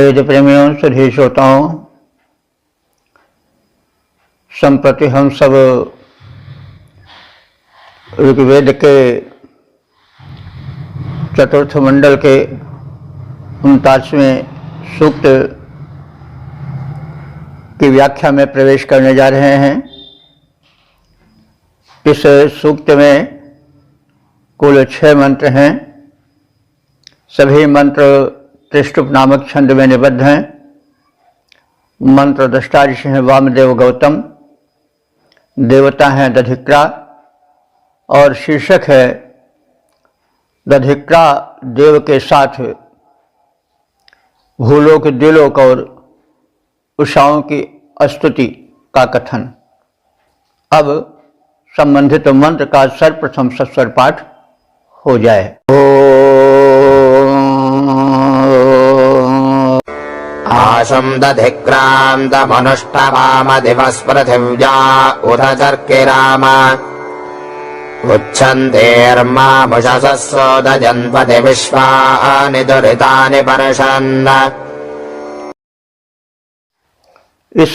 वेद प्रेमियों सुधी श्रोताओं, संप्रति हम सब ऋग्वेद के चतुर्थ मंडल के 39वें सूक्त की व्याख्या में प्रवेश करने जा रहे हैं। इस सूक्त में कुल 6 मंत्र हैं। सभी मंत्र त्रिष्टुप नामक छंद में निबद्ध हैं। मंत्र दृष्टा ऋषि हैं वामदेव गौतम, देवता हैं दधिक्रा और शीर्षक है दधिक्रा देव के साथ भूलोक दिलोक और उषाओं की स्तुति का कथन। अब संबंधित मंत्र का सर्वप्रथम सस्वर पाठ हो जाए। आशुं दधिक्रान्तमनुष्टवाम दिवस्पृथिव्या उत चर्किराम उच्छन्तेर्मामुषसः सोदजन्पति विश्वानि दुरितानि पर्षन्। इस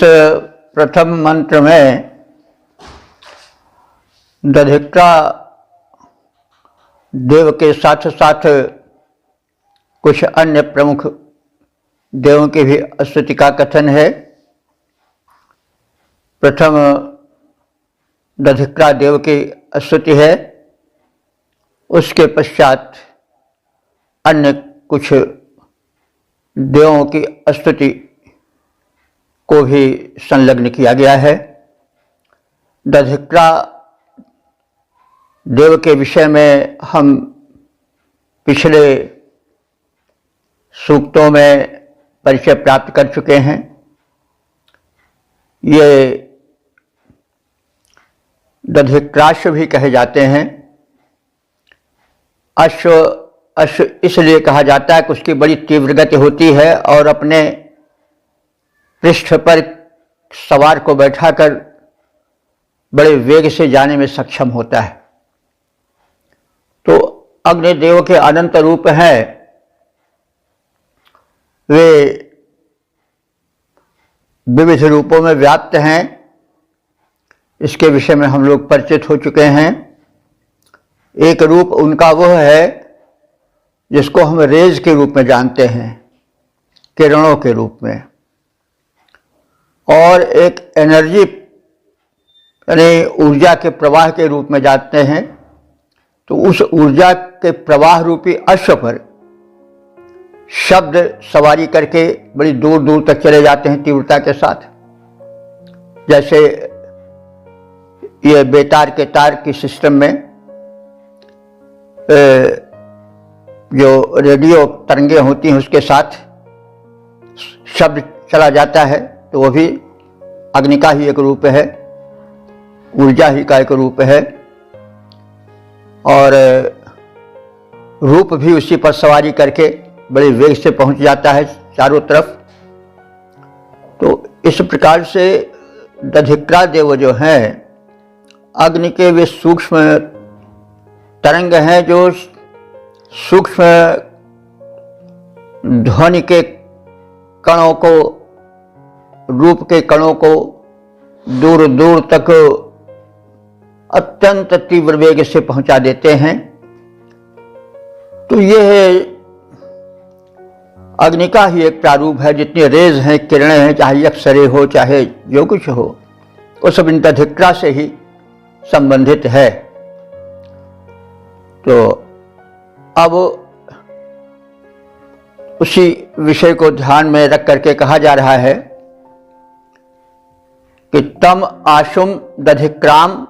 प्रथम मंत्र में दधिक्रा देव के साथ साथ कुछ अन्य प्रमुख देवों की भी स्तुति का कथन है। प्रथम दधिक्रा देव की स्तुति है, उसके पश्चात अन्य कुछ देवों की स्तुति को भी संलग्न किया गया है। दधिक्रा देव के विषय में हम पिछले सूक्तों में परिचय प्राप्त कर चुके हैं। ये दधिक्राश्व भी कहे जाते हैं। अश्व इसलिए कहा जाता है कि उसकी बड़ी तीव्र गति होती है और अपने पृष्ठ पर सवार को बैठाकर बड़े वेग से जाने में सक्षम होता है। तो अग्निदेव के अनंत रूप हैं, वे विविध रूपों में व्याप्त हैं। इसके विषय में हम लोग परिचित हो चुके हैं। एक रूप उनका वह है जिसको हम रेज के रूप में जानते हैं, किरणों के रूप में, और एक एनर्जी यानी ऊर्जा के प्रवाह के रूप में जानते हैं। तो उस ऊर्जा के प्रवाह रूपी अश्व पर शब्द सवारी करके बड़ी दूर दूर तक चले जाते हैं तीव्रता के साथ। जैसे ये बेतार के तार की सिस्टम में जो रेडियो तरंगे होती हैं उसके साथ शब्द चला जाता है, तो वो भी अग्नि का ही एक रूप है, ऊर्जा ही का एक रूप है, और रूप भी उसी पर सवारी करके बड़े वेग से पहुंच जाता है चारों तरफ। तो इस प्रकार से दधिक्रा देव जो हैं अग्नि के वे सूक्ष्म तरंग हैं जो सूक्ष्म ध्वनि के कणों को, रूप के कणों को दूर दूर तक अत्यंत तीव्र वेग से पहुंचा देते हैं। तो यह अग्नि का ही एक प्रारूप है। जितनी रेज हैं, किरणें हैं, चाहे एक्सरे हो चाहे जो कुछ हो, वो सब इन दधिक्रा से ही संबंधित है। तो अब उसी विषय को ध्यान में रख करके कहा जा रहा है कि तम आशुम दधिक्राम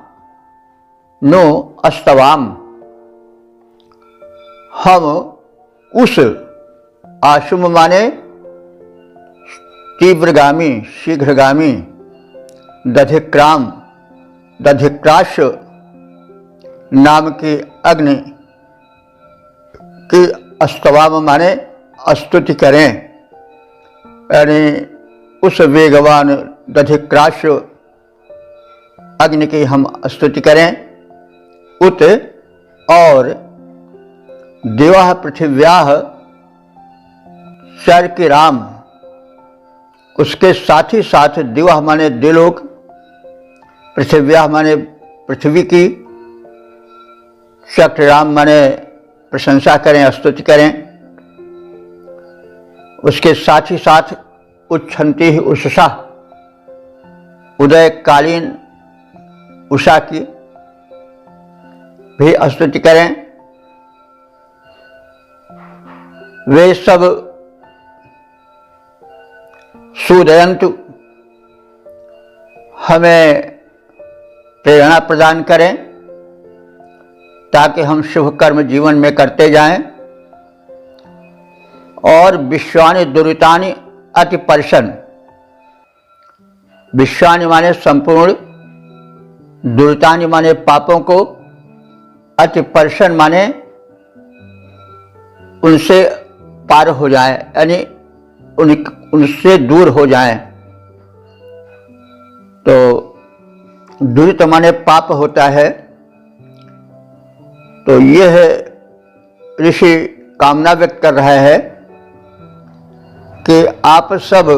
नो अस्तवाम। हम उस आशुम माने तीव्रगामी, शीघ्रगामी, दधिक्राम, दधिक्राश नाम की अग्नि की स्तवाम माने स्तुति करें, यानी उस वेगवान दधिक्राश अग्नि की हम स्तुति करें। उत और देवाः पृथिव्याः चर्किराम उसके साथ ही साथ दिवह माने दिलोक, पृथिव्या माने पृथ्वी की, चक्रराम माने प्रशंसा करें, स्तुति करें। उसके साथ ही साथ उच्छन्ति ही उषसा, उदयकालीन उषा की भी स्तुति करें। वे सब सुदयंतु हमें प्रेरणा प्रदान करें ताकि हम शुभ कर्म जीवन में करते जाएं। और विश्वानि दुरितानि अतिपर्शन, विश्वानि माने संपूर्ण, दुरितानि माने पापों को, अतिपर्शन माने उनसे पार हो जाए, यानी उनसे दूर हो जाए। तो दुरित माने पाप होता है। तो यह ऋषि कामना व्यक्त कर रहा है कि आप सब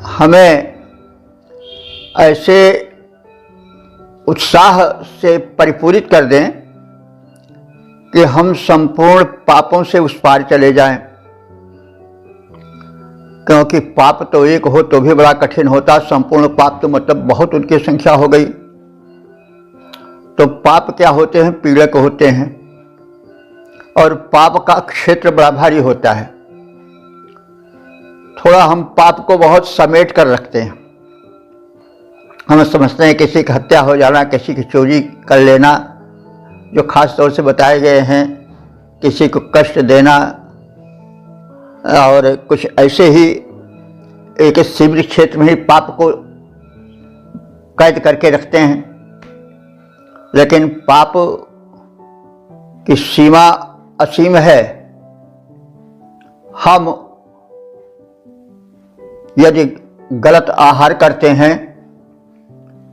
हमें ऐसे उत्साह से परिपूरित कर दें कि हम संपूर्ण पापों से उस पार चले जाएं। क्योंकि पाप तो एक हो तो भी बड़ा कठिन होता, संपूर्ण पाप तो मतलब बहुत उनकी संख्या हो गई। तो पाप क्या होते हैं? पीड़क होते हैं, और पाप का क्षेत्र बड़ा भारी होता है। थोड़ा हम पाप को बहुत समेट कर रखते हैं। हम समझते हैं किसी की हत्या हो जाना, किसी की चोरी कर लेना, जो खास तौर से बताए गए हैं, किसी को कष्ट देना, और कुछ ऐसे ही एक सीमित क्षेत्र में ही पाप को कैद करके रखते हैं। लेकिन पाप की सीमा असीम है। हम यदि गलत आहार करते हैं,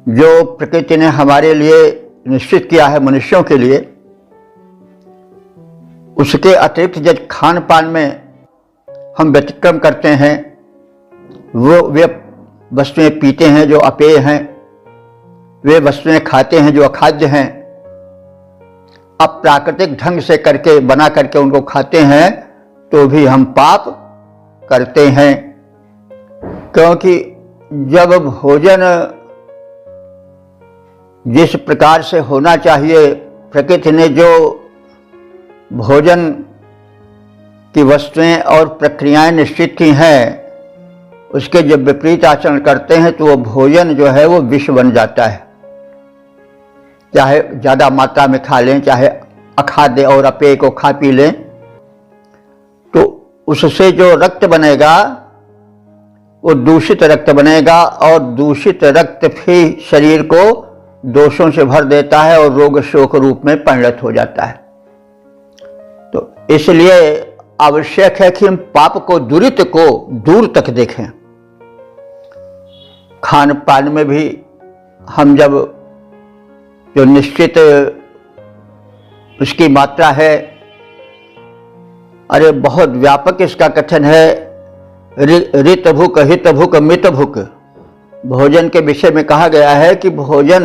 जो प्रकृति ने हमारे लिए निश्चित किया है मनुष्यों के लिए, उसके अतिरिक्त यदि खान पान में हम व्यतिक्रम करते हैं, वे वस्तुएं पीते हैं जो अपेय हैं, वे वस्तुएं खाते हैं जो अखाद्य हैं, अप्राकृतिक ढंग से करके बना करके उनको खाते हैं, तो भी हम पाप करते हैं। क्योंकि जब भोजन जिस प्रकार से होना चाहिए, प्रकृति ने जो भोजन की वस्तुएं और प्रक्रियाएं निश्चित की हैं, उसके जब विपरीत आचरण करते हैं तो वो भोजन जो है वो विष बन जाता है। चाहे ज़्यादा मात्रा में खा लें, चाहे अखाद्य और अपेय को खा पी लें, तो उससे जो रक्त बनेगा वो दूषित रक्त बनेगा, और दूषित रक्त भी शरीर को दोषों से भर देता है और रोग शोक रूप में परिणत हो जाता है। तो इसलिए आवश्यक है कि हम पाप को, दुरित को दूर तक देखें। खान पान में भी हम जब जो निश्चित उसकी मात्रा है, अरे बहुत व्यापक इसका कथन है, ऋत भुक, हित भुक, मित भुक। भोजन के विषय में कहा गया है कि भोजन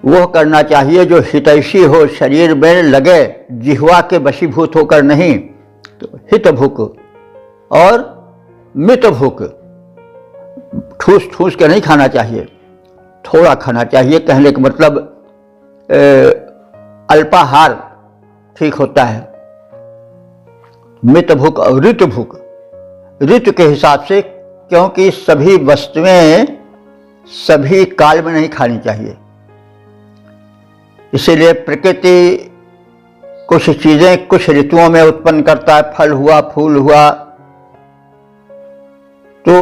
वह करना चाहिए जो हितैषी हो, शरीर में लगे, जिह्वा के वशीभूत होकर नहीं। तो हित भुक और मित भुक, ठूस ठूस के नहीं खाना चाहिए, थोड़ा खाना चाहिए। कहने का मतलब अल्पाहार ठीक होता है। मित भुक और ऋत भुक, ऋतु के हिसाब से, क्योंकि सभी वस्तुएं सभी काल में नहीं खानी चाहिए। इसीलिए प्रकृति कुछ चीजें कुछ ऋतुओं में उत्पन्न करता है, फल हुआ, फूल हुआ, तो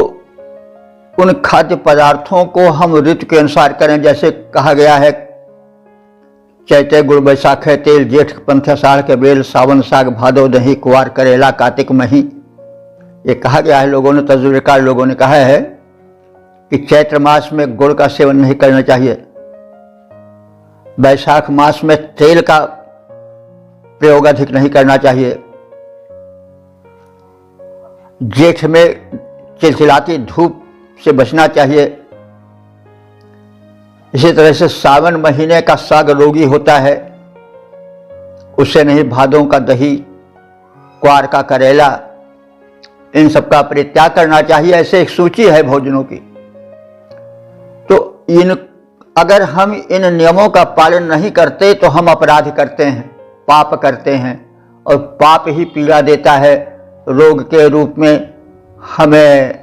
उन खाद्य पदार्थों को हम ऋतु के अनुसार करें। जैसे कहा गया है, चैते गुड़ बैसाखे तेल, जेठ पंथ आषाढ़ के बेल, सावन साग भादो दही, कुवार करेला कार्तिक मही। ये कहा गया है, लोगों ने, तजुर्बेकार लोगों ने कहा है कि चैत्र मास में गुड़ का सेवन नहीं करना चाहिए, वैशाख मास में तेल का प्रयोग अधिक नहीं करना चाहिए, जेठ में चिलचिलाती धूप से बचना चाहिए। इसी तरह से सावन महीने का साग रोगी होता है, उससे नहीं। भादों का दही, क्वार का करेला, इन सब का परित्याग करना चाहिए। ऐसे एक सूची है भोजनों की। तो अगर हम इन नियमों का पालन नहीं करते तो हम अपराध करते हैं, पाप करते हैं, और पाप ही पीड़ा देता है रोग के रूप में। हमें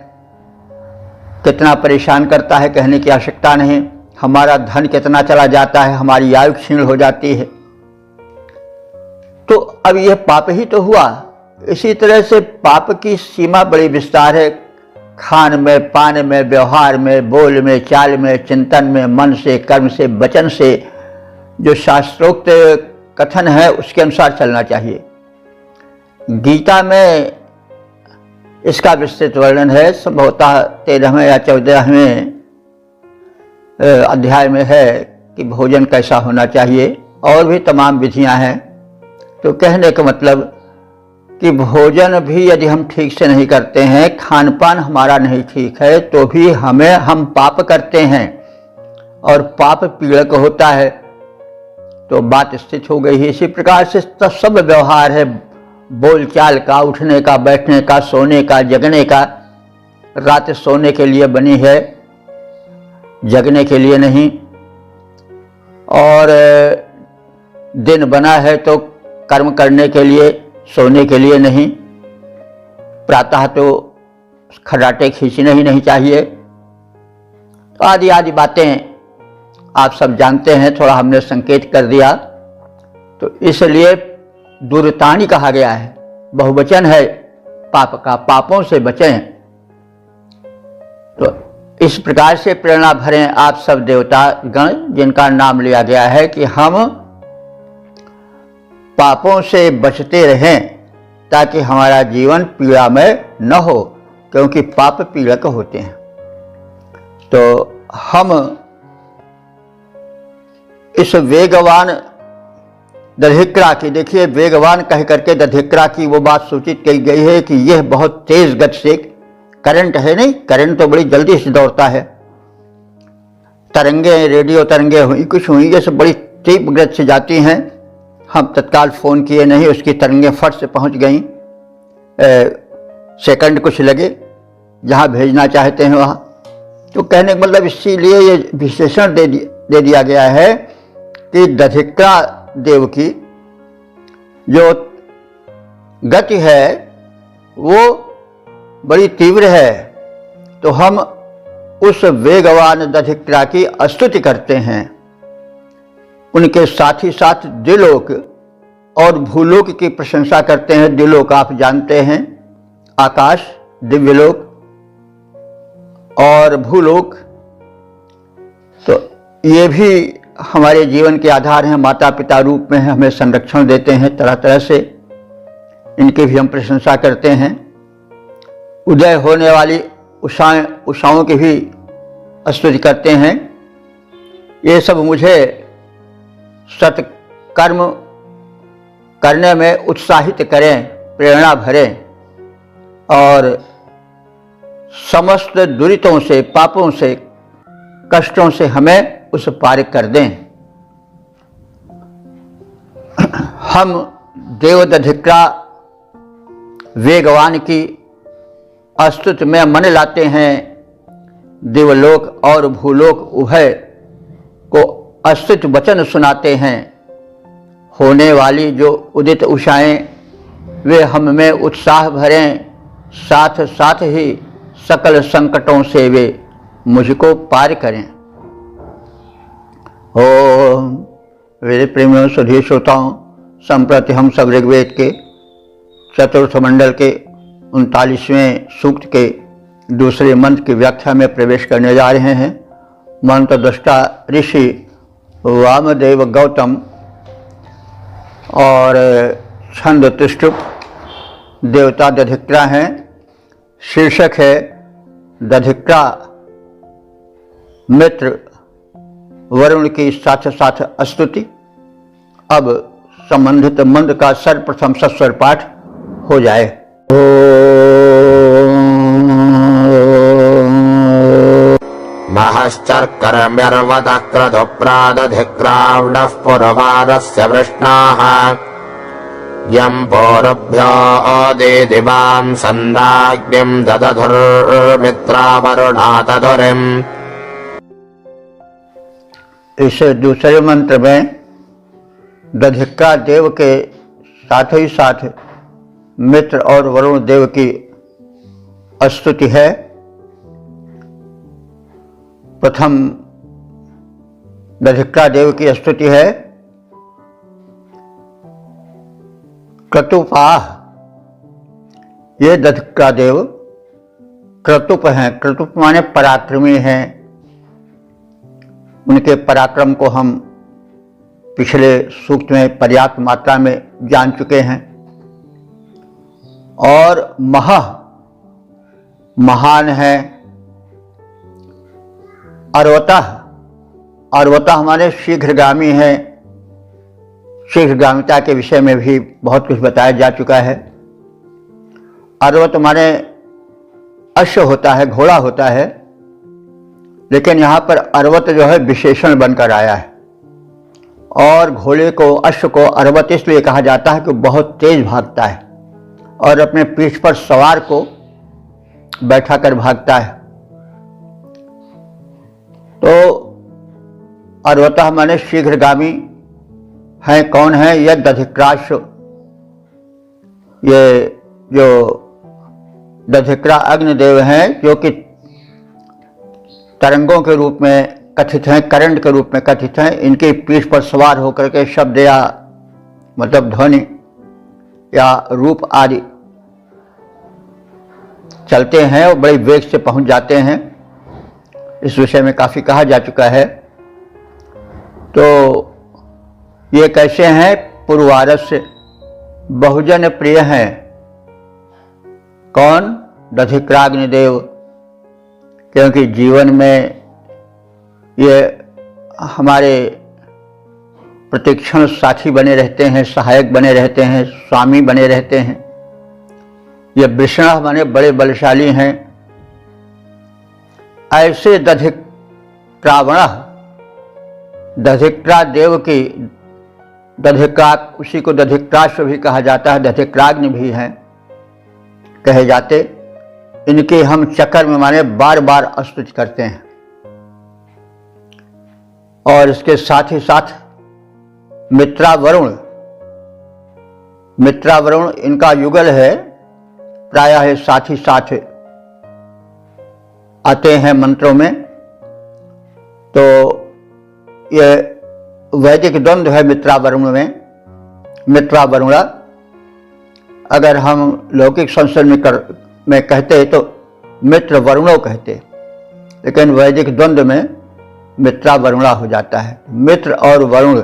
कितना परेशान करता है कहने की आवश्यकता नहीं। हमारा धन कितना चला जाता है, हमारी आयु क्षीण हो जाती है। तो अब यह पाप ही तो हुआ। इसी तरह से पाप की सीमा बड़ी विस्तार है। खान में, पान में, व्यवहार में, बोल में, चाल में, चिंतन में, मन से, कर्म से, वचन से जो शास्त्रोक्त कथन है उसके अनुसार चलना चाहिए। गीता में इसका विस्तृत वर्णन है। संभवतः 13वें या 14वें अध्याय में है कि भोजन कैसा होना चाहिए, और भी तमाम विधियां हैं। तो कहने का मतलब कि भोजन भी यदि हम ठीक से नहीं करते हैं, खान पान हमारा नहीं ठीक है, तो भी हम पाप करते हैं और पाप पीड़क होता है। तो बात स्थित हो गई है। इसी प्रकार से सब व्यवहार है, बोलचाल का, उठने का, बैठने का, सोने का, जगने का। रात सोने के लिए बनी है, जगने के लिए नहीं। और दिन बना है तो कर्म करने के लिए, सोने के लिए नहीं। प्रातः तो खर्राटे खींचने ही नहीं चाहिए। तो आदि आदि बातें आप सब जानते हैं, थोड़ा हमने संकेत कर दिया। तो इसलिए दुर्तानी कहा गया है, बहुवचन है पाप का, पापों से बचें। तो इस प्रकार से प्रेरणा भरें आप सब देवता गण जिनका नाम लिया गया है कि हम पापों से बचते रहें ताकि हमारा जीवन पीड़ामय न हो, क्योंकि पाप पीड़क होते हैं। तो हम इस वेगवान दधिक्रा की, देखिए वेगवान कह करके दधिक्रा की वो बात सूचित की गई है कि यह बहुत तेज गति से, करंट है नहीं, करंट तो बड़ी जल्दी से दौड़ता है। तरंगे, रेडियो तरंगे हुई, कुछ हुई, ये सब बड़ी तीव्र गति से जाती हैं। हम तत्काल फ़ोन किए नहीं, उसकी तरंगें फट से पहुंच गईं। सेकंड कुछ लगे जहां भेजना चाहते हैं वहां। तो कहने का मतलब इसीलिए ये विशेषण दे दिया गया है कि दधिक्रा देव की जो गति है वो बड़ी तीव्र है। तो हम उस वेगवान दधिक्रा की स्तुति करते हैं। उनके साथ ही साथ द्विलोक और भूलोक की प्रशंसा करते हैं। द्विलोक आप जानते हैं, आकाश, दिव्यलोक, और भूलोक। तो ये भी हमारे जीवन के आधार हैं, माता पिता रूप में हमें संरक्षण देते हैं तरह तरह से। इनकी भी हम प्रशंसा करते हैं। उदय होने वाली उषाओं की भी स्तुति करते हैं। ये सब मुझे सत्कर्म करने में उत्साहित करें, प्रेरणा भरें, और समस्त दुरितों से, पापों से, कष्टों से हमें उस पार कर दें। हम देवदधिक्रा वेगवान की स्तुति में मन लाते हैं। देवलोक और भूलोक उभय को स्तुति वचन सुनाते हैं। होने वाली जो उदित उषाएं वे हम में उत्साह भरें, साथ साथ ही सकल संकटों से वे मुझको पार करें। ओम वेद प्रेमियों, सुधी श्रोताओं, संप्रति हम सब ऋग्वेद के चतुर्थ मंडल के 39वें सूक्त के दूसरे मंत्र की व्याख्या में प्रवेश करने जा रहे हैं। मंत्र दृष्टा ऋषि वामदेव गौतम और छंद तुष्टुप देवता दधिक्रा हैं। शीर्षक है दधिक्रा मित्र वरुण की साथ साथ स्तुति। अब संबंधित मंत्र का सर्वप्रथम सस्वर पाठ हो जाए। ओम पश्चर्कर्म्यर्वतः क्रतुप्रादधिक्राव्णः पुरवारस्य वृष्णाः यम् पोरुभ्यो दिदिवां सन्दाग्निम् ददधुर्मित्रावरुणातधुरिम्। इस दूसरे मंत्र में दधिक्रा देव के साथ ही साथ मित्र और वरुण देव की स्तुति है। प्रथम दधिक्रा देव की स्तुति है। क्रतुपाह, ये दधिक्रा देव क्रतुप हैं। क्रतुप माने पराक्रमी हैं। उनके पराक्रम को हम पिछले सूक्त में पर्याप्त मात्रा में जान चुके हैं। और महान है। अर्वतः माने शीघ्रगामी है। शीघ्रगामिता के विषय में भी बहुत कुछ बताया जा चुका है। अर्वत माने अश्व होता है, घोड़ा होता है, लेकिन यहाँ पर अर्वत जो है विशेषण बनकर आया है। और घोड़े को, अश्व को अर्वत इसलिए कहा जाता है कि बहुत तेज भागता है और अपने पीठ पर सवार को बैठा कर भागता है। तो अर्वतः माने शीघ्रगामी हैं। कौन है? यह दधिक्राश्व। ये जो दधिक्रा अग्निदेव हैं, जो कि तरंगों के रूप में कथित हैं, करंट के रूप में कथित हैं। इनकी पीठ पर सवार होकर के शब्द या मतलब ध्वनि या रूप आदि चलते हैं और बड़े वेग से पहुंच जाते हैं। इस विषय में काफी कहा जा चुका है। तो ये कैसे हैं? पुरवारस्य, बहुजन प्रिय हैं। कौन? दधिक्राग्निदेव। क्योंकि जीवन में ये हमारे प्रतिक्षण साथी बने रहते हैं, सहायक बने रहते हैं, स्वामी बने रहते हैं। ये वृषण माने बड़े बलशाली हैं। ऐसे दधिक्रावण, दधिक्रा देव की, दधिक्रा, उसी को दधिक्राश्व भी कहा जाता है, दधिक्राग्नि भी हैं कहे जाते। इनके हम चक्कर में माने बार बार स्तुति करते हैं। और इसके साथ ही साथ मित्रावरुण, मित्रावरुण इनका युगल है, प्रायः साथ ही साथ आते हैं मंत्रों में। तो ये वैदिक द्वंद्व है मित्रावरुण में। मित्रावरुणा अगर हम लौकिक संस्कृत में कहते तो मित्र वरुणो कहते, लेकिन वैदिक द्वंद्व में मित्रावरुणा हो जाता है। मित्र और वरुण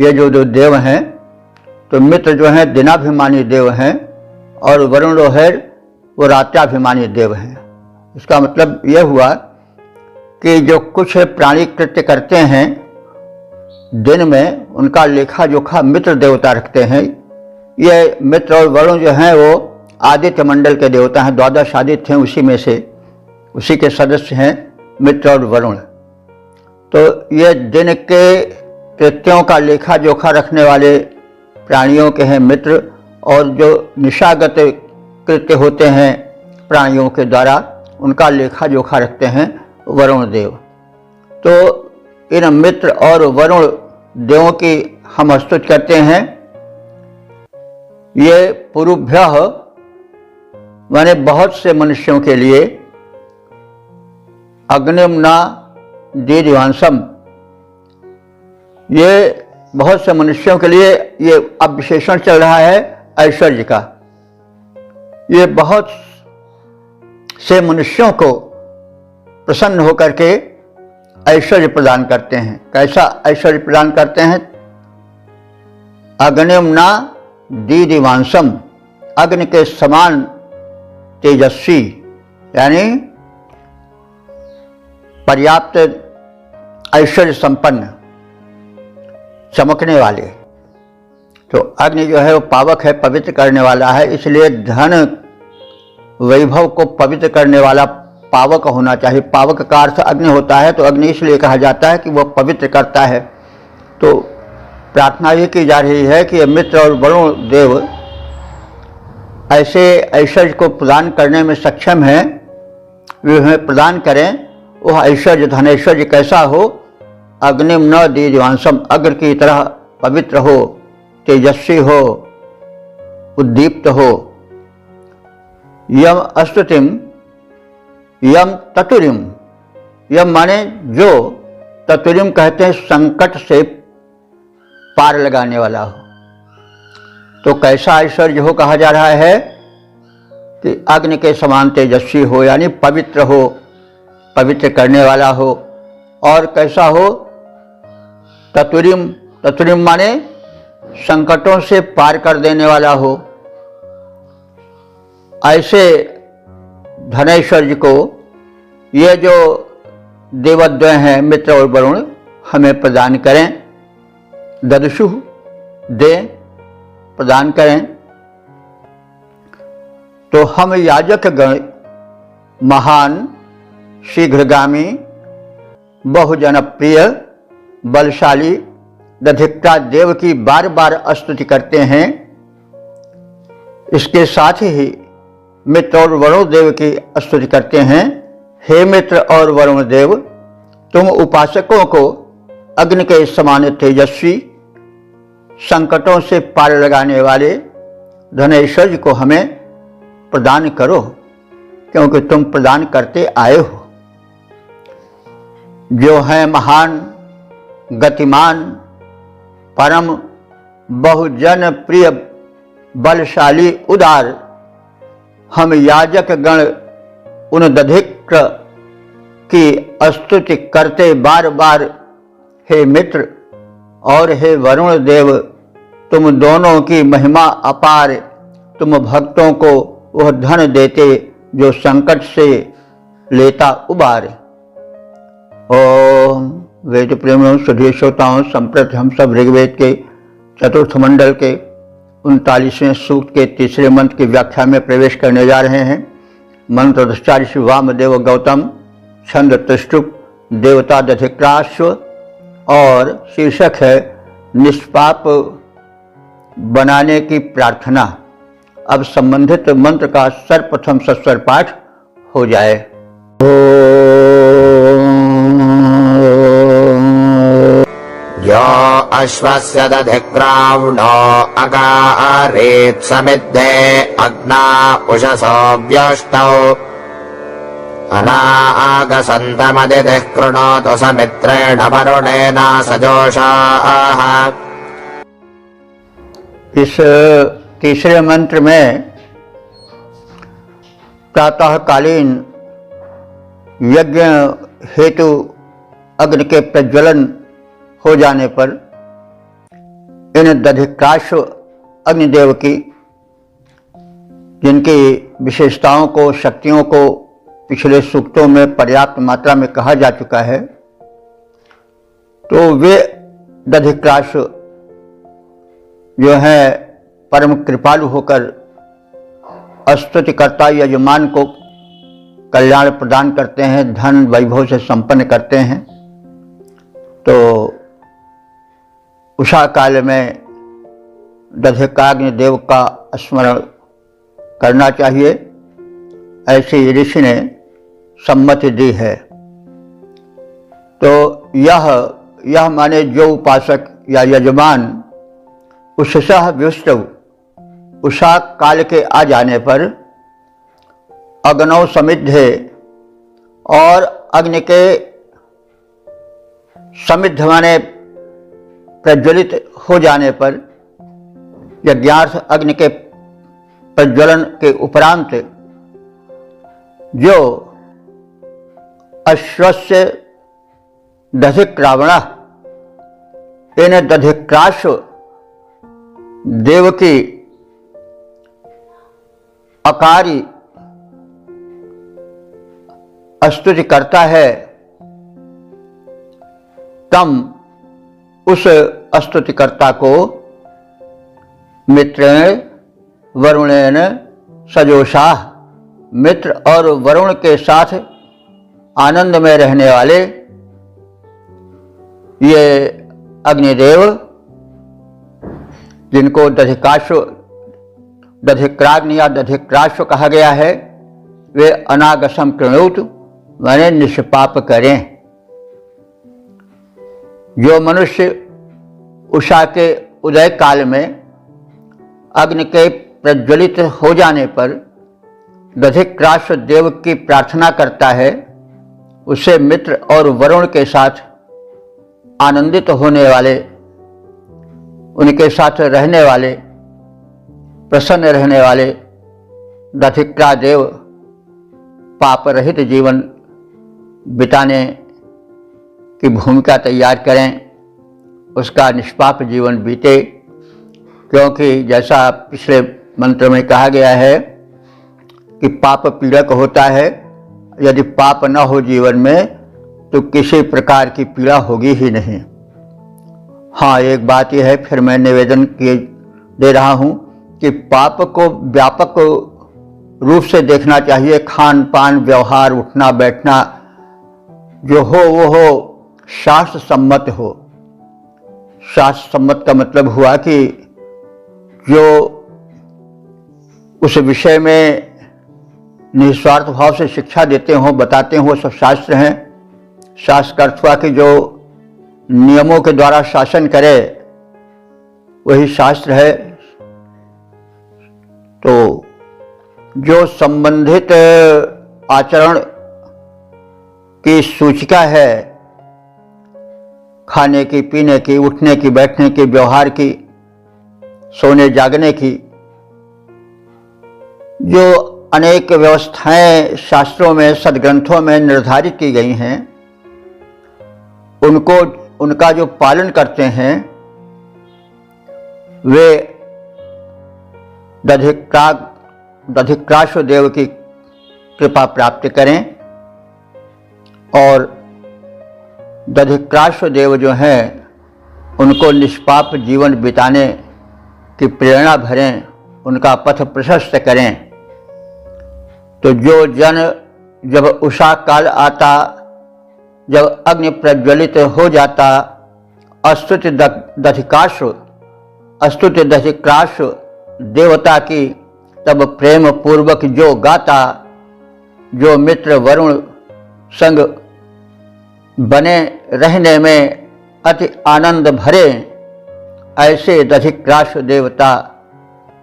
ये जो देव हैं, तो मित्र जो हैं दिनाभिमानी देव हैं और वरुण जो है वो रात्याभिमानी देव हैं। इसका मतलब यह हुआ कि जो कुछ प्राणी कृत्य करते हैं दिन में, उनका लेखा जोखा मित्र देवता रखते हैं। ये मित्र और वरुण जो हैं वो आदित्य मंडल के देवता हैं। 12 आदित्य हैं, उसी में से उसी के सदस्य हैं मित्र और वरुण। तो ये दिन के कृत्यों का लेखा जोखा रखने वाले प्राणियों के हैं मित्र, और जो निशागत कृत्य होते हैं प्राणियों के द्वारा, उनका लेखा जोखा रखते हैं वरुण देव। तो इन मित्र और वरुण देवों की हम स्तुति करते हैं। ये पुरुभ्यः माने बहुत से मनुष्यों के लिए, अग्निम्ना दीर्घांशम, ये बहुत से मनुष्यों के लिए ये अब विशेषण चल रहा है ऐश्वर्य का। ये बहुत से मनुष्यों को प्रसन्न होकर के ऐश्वर्य प्रदान करते हैं। कैसा ऐश्वर्य प्रदान करते हैं? अग्निम्ना दीदिवांसम, अग्नि के समान तेजस्वी, यानी पर्याप्त ऐश्वर्य संपन्न, चमकने वाले। तो अग्नि जो है वो पावक है, पवित्र करने वाला है। इसलिए धन वैभव को पवित्र करने वाला पावक होना चाहिए। पावक का अर्थ अग्नि होता है, तो अग्नि इसलिए कहा जाता है कि वह पवित्र करता है। तो प्रार्थना ये की जा रही है कि मित्र और वरुण देव ऐसे ऐश्वर्य को प्रदान करने में सक्षम हैं, वे हमें प्रदान करें। वह ऐश्वर्य धनैश्वर्य कैसा हो? अग्निम न दीजवांसम, अग्नि की तरह पवित्र हो, तेजस्वी हो, उद्दीप्त हो। यम अस्तुतिम यम ततुरिम, यम माने जो, ततुरिम कहते हैं संकट से पार लगाने वाला हो। तो कैसा ऐश्वर्य हो कहा जा रहा है कि अग्नि के समान तेजस्वी हो, यानी पवित्र हो, पवित्र करने वाला हो। और कैसा हो? ततुरिम, ततुरिम माने संकटों से पार कर देने वाला हो। ऐसे धनैश्वर्य को ये जो देवद्वय हैं मित्र और वरुण हमें प्रदान करें। ददशु दे, प्रदान करें। तो हम याजक गण महान, शीघ्रगामी, बहुजनप्रिय, बलशाली दधिक्ता देव की बार बार स्तुति करते हैं। इसके साथ ही मित्र और वरुण देव की स्तुति करते हैं। हे मित्र और वरुण देव, तुम उपासकों को अग्नि के समान तेजस्वी, संकटों से पार लगाने वाले धनैश्वर्य को हमें प्रदान करो, क्योंकि तुम प्रदान करते आए हो। जो है महान, गतिमान, परम, बहुजन प्रिय, बलशाली, उदार, हम याजक गण उन दधिक्र की स्तुति करते बार बार। हे मित्र और हे वरुण देव, तुम दोनों की महिमा अपार। तुम भक्तों को वह धन देते जो संकट से लेता उबार। ओम वेद प्रेमियों, सुधीर श्रोताओं, संप्रति हम सब ऋग्वेद के चतुर्थ मंडल के 39वें सूक्त के तीसरे मंत्र की व्याख्या में प्रवेश करने जा रहे हैं। मंत्र दृष्टारि श्री वामदेव गौतम, छंद त्रिष्टुप, देवता दधिक्राश्व और शीर्षक है निष्पाप बनाने की प्रार्थना। अब संबंधित मंत्र का सर्वप्रथम सस्वर पाठ हो जाए। यो अश्वस्य दधिक्रावणो अकारेत् समिद्धे अग्ना उषसो व्यष्टौ अनागसन्तमदितिः कृणोतु समित्रेण वरुणेन सजोषाः। इस तीसरे मंत्र में प्रातःकालीन यज्ञ हेतु अग्नि के प्रज्वलन हो जाने पर इन दधिक्राश्व अग्निदेव की, जिनकी विशेषताओं को, शक्तियों को पिछले सूक्तों में पर्याप्त मात्रा में कहा जा चुका है, तो वे दधिक्राश्व जो है परम कृपालु होकर स्तुतिकर्ता यजमान को कल्याण प्रदान करते हैं, धन वैभव से संपन्न करते हैं। तो उषा काल में दधिकाग्नि देव का स्मरण करना चाहिए, ऐसी ऋषि ने सम्मति दी है। तो यह माने जो उपासक या यजमान उषसः व्युष्टौ, उषा काल के आ जाने पर, अग्नौ समिद्धे, और अग्नि के समिद्ध माने प्रज्वलित हो जाने पर, यज्ञार्थ अग्नि के प्रज्वलन के उपरांत जो अश्वस्य दधिक्रावण, इन दधिक्राश्व देव की अकारी स्तुति करता है, तम उस स्तुतिकर्ता को मित्रेण वरुणेन सजोषाः, मित्र और वरुण के साथ आनंद में रहने वाले ये अग्निदेव, जिनको दधिक्राग्नि या दधिक्राश्व कहा गया है, वे अनागसम कृणुत माने निष्पाप करें। जो मनुष्य उषा के उदय काल में अग्नि के प्रज्वलित हो जाने पर दधिक्राश्व देव की प्रार्थना करता है, उसे मित्र और वरुण के साथ आनंदित होने वाले, उनके साथ रहने वाले, प्रसन्न रहने वाले दधिक्रा देव पाप रहित जीवन बिताने की भूमिका तैयार करें, उसका निष्पाप जीवन बीते। क्योंकि जैसा पिछले मंत्र में कहा गया है कि पाप पीड़क होता है, यदि पाप न हो जीवन में तो किसी प्रकार की पीड़ा होगी ही नहीं। हाँ, एक बात यह है, फिर मैं निवेदन दे रहा हूँ कि पाप को व्यापक रूप से देखना चाहिए। खान पान, व्यवहार, उठना बैठना जो हो वो हो शास्त्र सम्मत हो। शास्त्र सम्मत का मतलब हुआ कि जो उस विषय में निस्वार्थ भाव से शिक्षा देते हों, बताते हों, वो सब शास्त्र हैं। शास्त्र का अर्थ हुआ कि जो नियमों के द्वारा शासन करे वही शास्त्र है। तो जो संबंधित आचरण की सूचिका है, खाने की, पीने की, उठने की, बैठने की, व्यवहार की, सोने जागने की, जो अनेक व्यवस्थाएं शास्त्रों में, सदग्रंथों में निर्धारित की गई हैं, उनका जो पालन करते हैं वे दधिक्राश्व देव की कृपा प्राप्त करें। और दधिक्राश्व देव जो हैं उनको निष्पाप जीवन बिताने की प्रेरणा भरें, उनका पथ प्रशस्त करें। तो जो जन जब उषा काल आता, जब अग्नि प्रज्वलित हो जाता, अस्तुति दधिक्राश्व देवता की, तब प्रेम पूर्वक जो गाता, जो मित्र वरुण संग बने रहने में अति आनंद भरे, ऐसे दधिक्राश्व देवता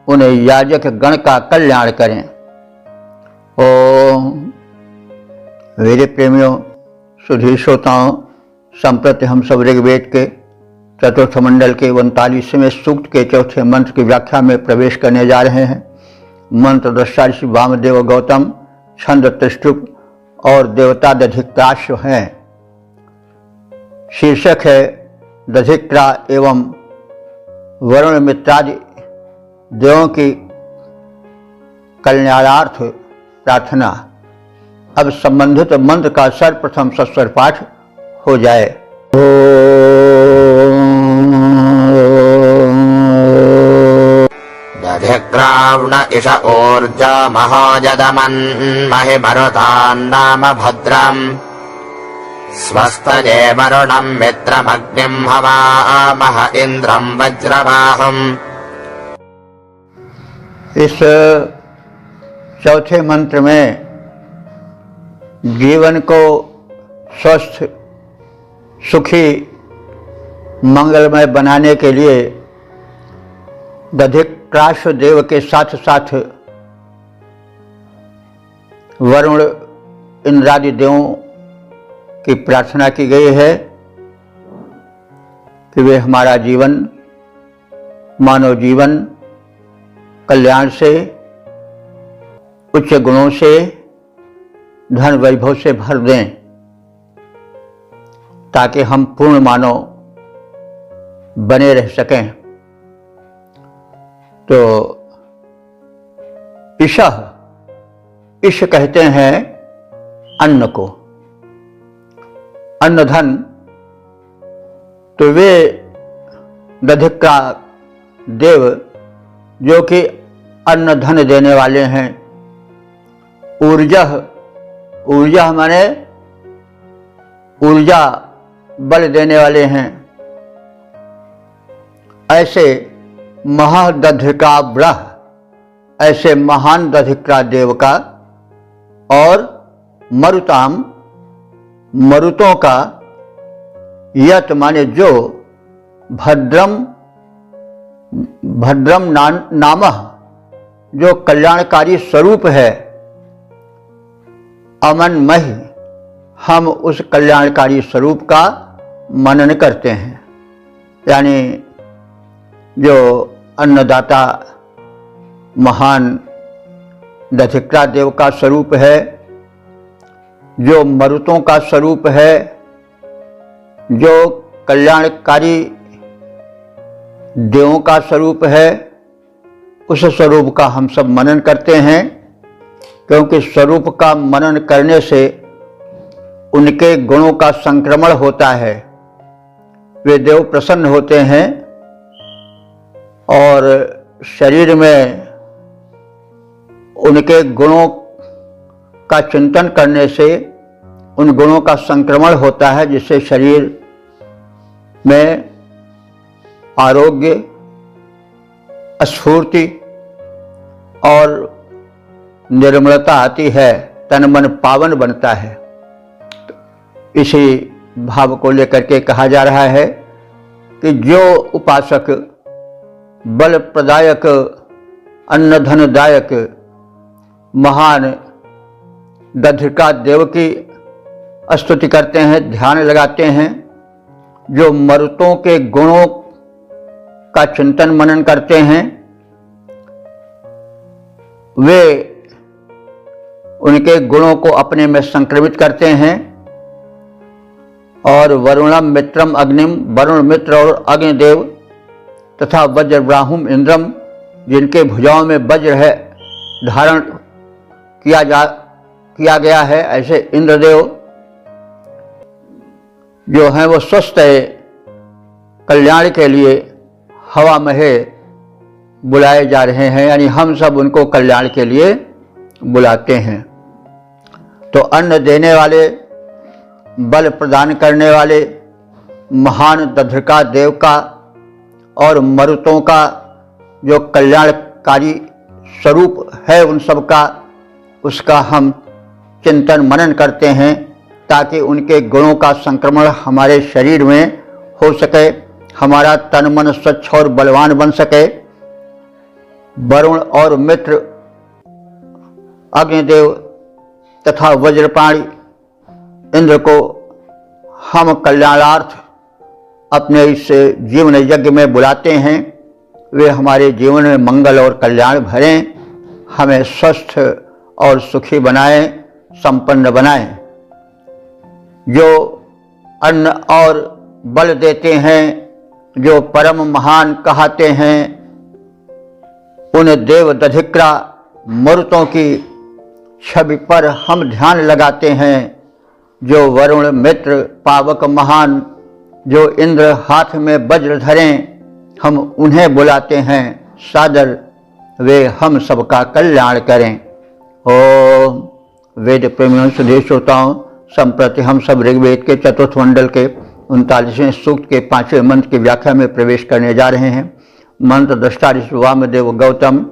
उन याजक गण का कल्याण करें। ओम। मेरे प्रेमियों, सुधी श्रोताओं, संप्रति हम सब ऋग्वेद के चतुर्थ मंडल के 39वें सूक्त के चौथे मंत्र की व्याख्या में प्रवेश करने जा रहे हैं। मंत्र दृष्टा ऋषि वामदेव गौतम, छंद त्रिष्टुप और देवता दधिक्राश्व हैं। शीर्षक है दधिक्रा एवं वरुण मित्रादि देवों की कल्याणार्थ प्रार्थना। अब संबंधित मंत्र का सर्वप्रथम सस्वर पाठ हो जाए। दधिक्राव्ण इष ऊर्जा महाजदमन् महिमरुतान्नाम भद्रम् स्वस्तये वरुणम् मित्रमग्निम् हवामह इन्द्रम् वज्रबाहुम्। इस चौथे मंत्र में जीवन को स्वस्थ, सुखी, मंगलमय बनाने के लिए दधिक्राश्व देव के साथ साथ वरुण इंद्रादि देवों की प्रार्थना की गई है कि वे हमारा जीवन, मानव जीवन कल्याण से, उच्च गुणों से, धन वैभव से भर दें, ताकि हम पूर्ण मानव बने रह सकें। तो ईश कहते हैं अन्न को, अन्न धन। तो वे दधिक्रा देव जो कि अन्न धन देने वाले हैं। ऊर्जा माने ऊर्जा बल देने वाले हैं, ऐसे महादधिका ब्रह, ऐसे महान दधिक्रा देव का, और मरुताम, मरुतों का, यत माने जो, भद्रम नामः, जो कल्याणकारी स्वरूप है, अमनमहि, हम उस कल्याणकारी स्वरूप का मनन करते हैं। यानी जो अन्नदाता महान दधिक्रा देव का स्वरूप है, जो मरुतों का स्वरूप है, जो कल्याणकारी देवों का स्वरूप है, उस स्वरूप का हम सब मनन करते हैं। क्योंकि स्वरूप का मनन करने से उनके गुणों का संक्रमण होता है, वे देव प्रसन्न होते हैं, और शरीर में उनके गुणों का चिंतन करने से उन गुणों का संक्रमण होता है, जिससे शरीर में आरोग्य, स्फूर्ति और निर्मलता आती है, तन मन पावन बनता है। तो इसी भाव को लेकर के कहा जा रहा है कि जो उपासक बल प्रदायक, अन्न धनदायक महान दधिका देव की स्तुति करते हैं, ध्यान लगाते हैं, जो मरुतों के गुणों का चिंतन मनन करते हैं, वे उनके गुणों को अपने में संक्रमित करते हैं। और वरुणम मित्रम अग्निम, वरुण मित्र और अग्निदेव तथा वज्र ब्राह्म इंद्रम, जिनके भुजाओं में वज्र है धारण किया गया है, ऐसे इंद्रदेव जो हैं वो स्वस्थ कल्याण के लिए हवा में बुलाए जा रहे हैं। यानी हम सब उनको कल्याण के लिए बुलाते हैं। तो अन्न देने वाले, बल प्रदान करने वाले महान दधिका देव का और मरुतों का जो कल्याणकारी स्वरूप है उन सब का, उसका हम चिंतन मनन करते हैं, ताकि उनके गुणों का संक्रमण हमारे शरीर में हो सके, हमारा तन मन स्वच्छ और बलवान बन सके। वरुण और मित्र, अग्निदेव तथा वज्रपाणी इंद्र को हम कल्याणार्थ अपने इस जीवन यज्ञ में बुलाते हैं। वे हमारे जीवन में मंगल और कल्याण भरें, हमें स्वस्थ और सुखी बनाएं, संपन्न बनाएं। जो अन्न और बल देते हैं, जो परम महान कहते हैं, उन देव दधिक्रा मरुतों की छवि पर हम ध्यान लगाते हैं। जो वरुण मित्र पावक महान, जो इंद्र हाथ में वज्र धरें, हम उन्हें बुलाते हैं सादर, वे हम सबका कल्याण करें। ओम वेद प्रेमियों सुधीर श्रोताओं, संप्रति हम सब ऋग्वेद के चतुर्थ मंडल के 39वें सूक्त के 5वें मंत्र की व्याख्या में प्रवेश करने जा रहे हैं। मंत्र दृष्टा ऋषि वामदेव गौतम,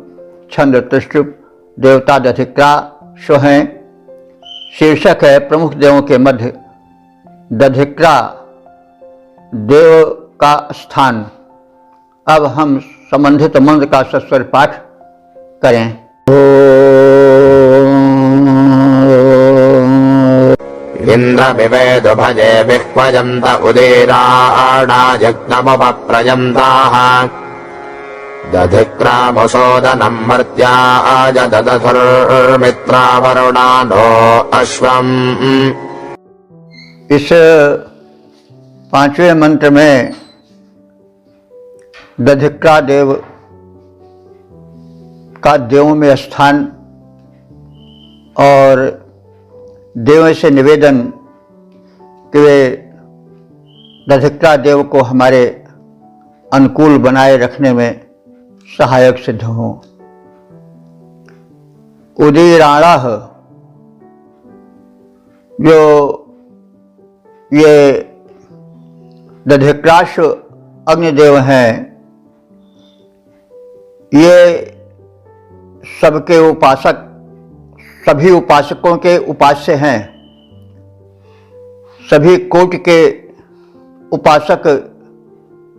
छंद त्रिष्टुप, देवता दधिक्रा शो हैं। शीर्षक है प्रमुख देवों के मध्य दधिक्रा देव का स्थान। अब हम संबंधित मंत्र का सस्वर पाठ करें। इंद्र विवेद भजे विह्वजन्त उदीराणाजग्नमुपप्रजन्ताः दधिक्रामुसोदनं मर्त्याज ददधुर्मित्रावरुणानो अश्वम्। इस 5वें मंत्र में दधिक्रा देव का देवों में स्थान और देवों से निवेदन कि वे दधिक्रा देव को हमारे अनुकूल बनाए रखने में सहायक सिद्ध हों। उदीराणाः, जो ये दधिक्राश अग्निदेव हैं, ये सबके उपासक, सभी उपासकों के उपास्य हैं। सभी कोटि के उपासक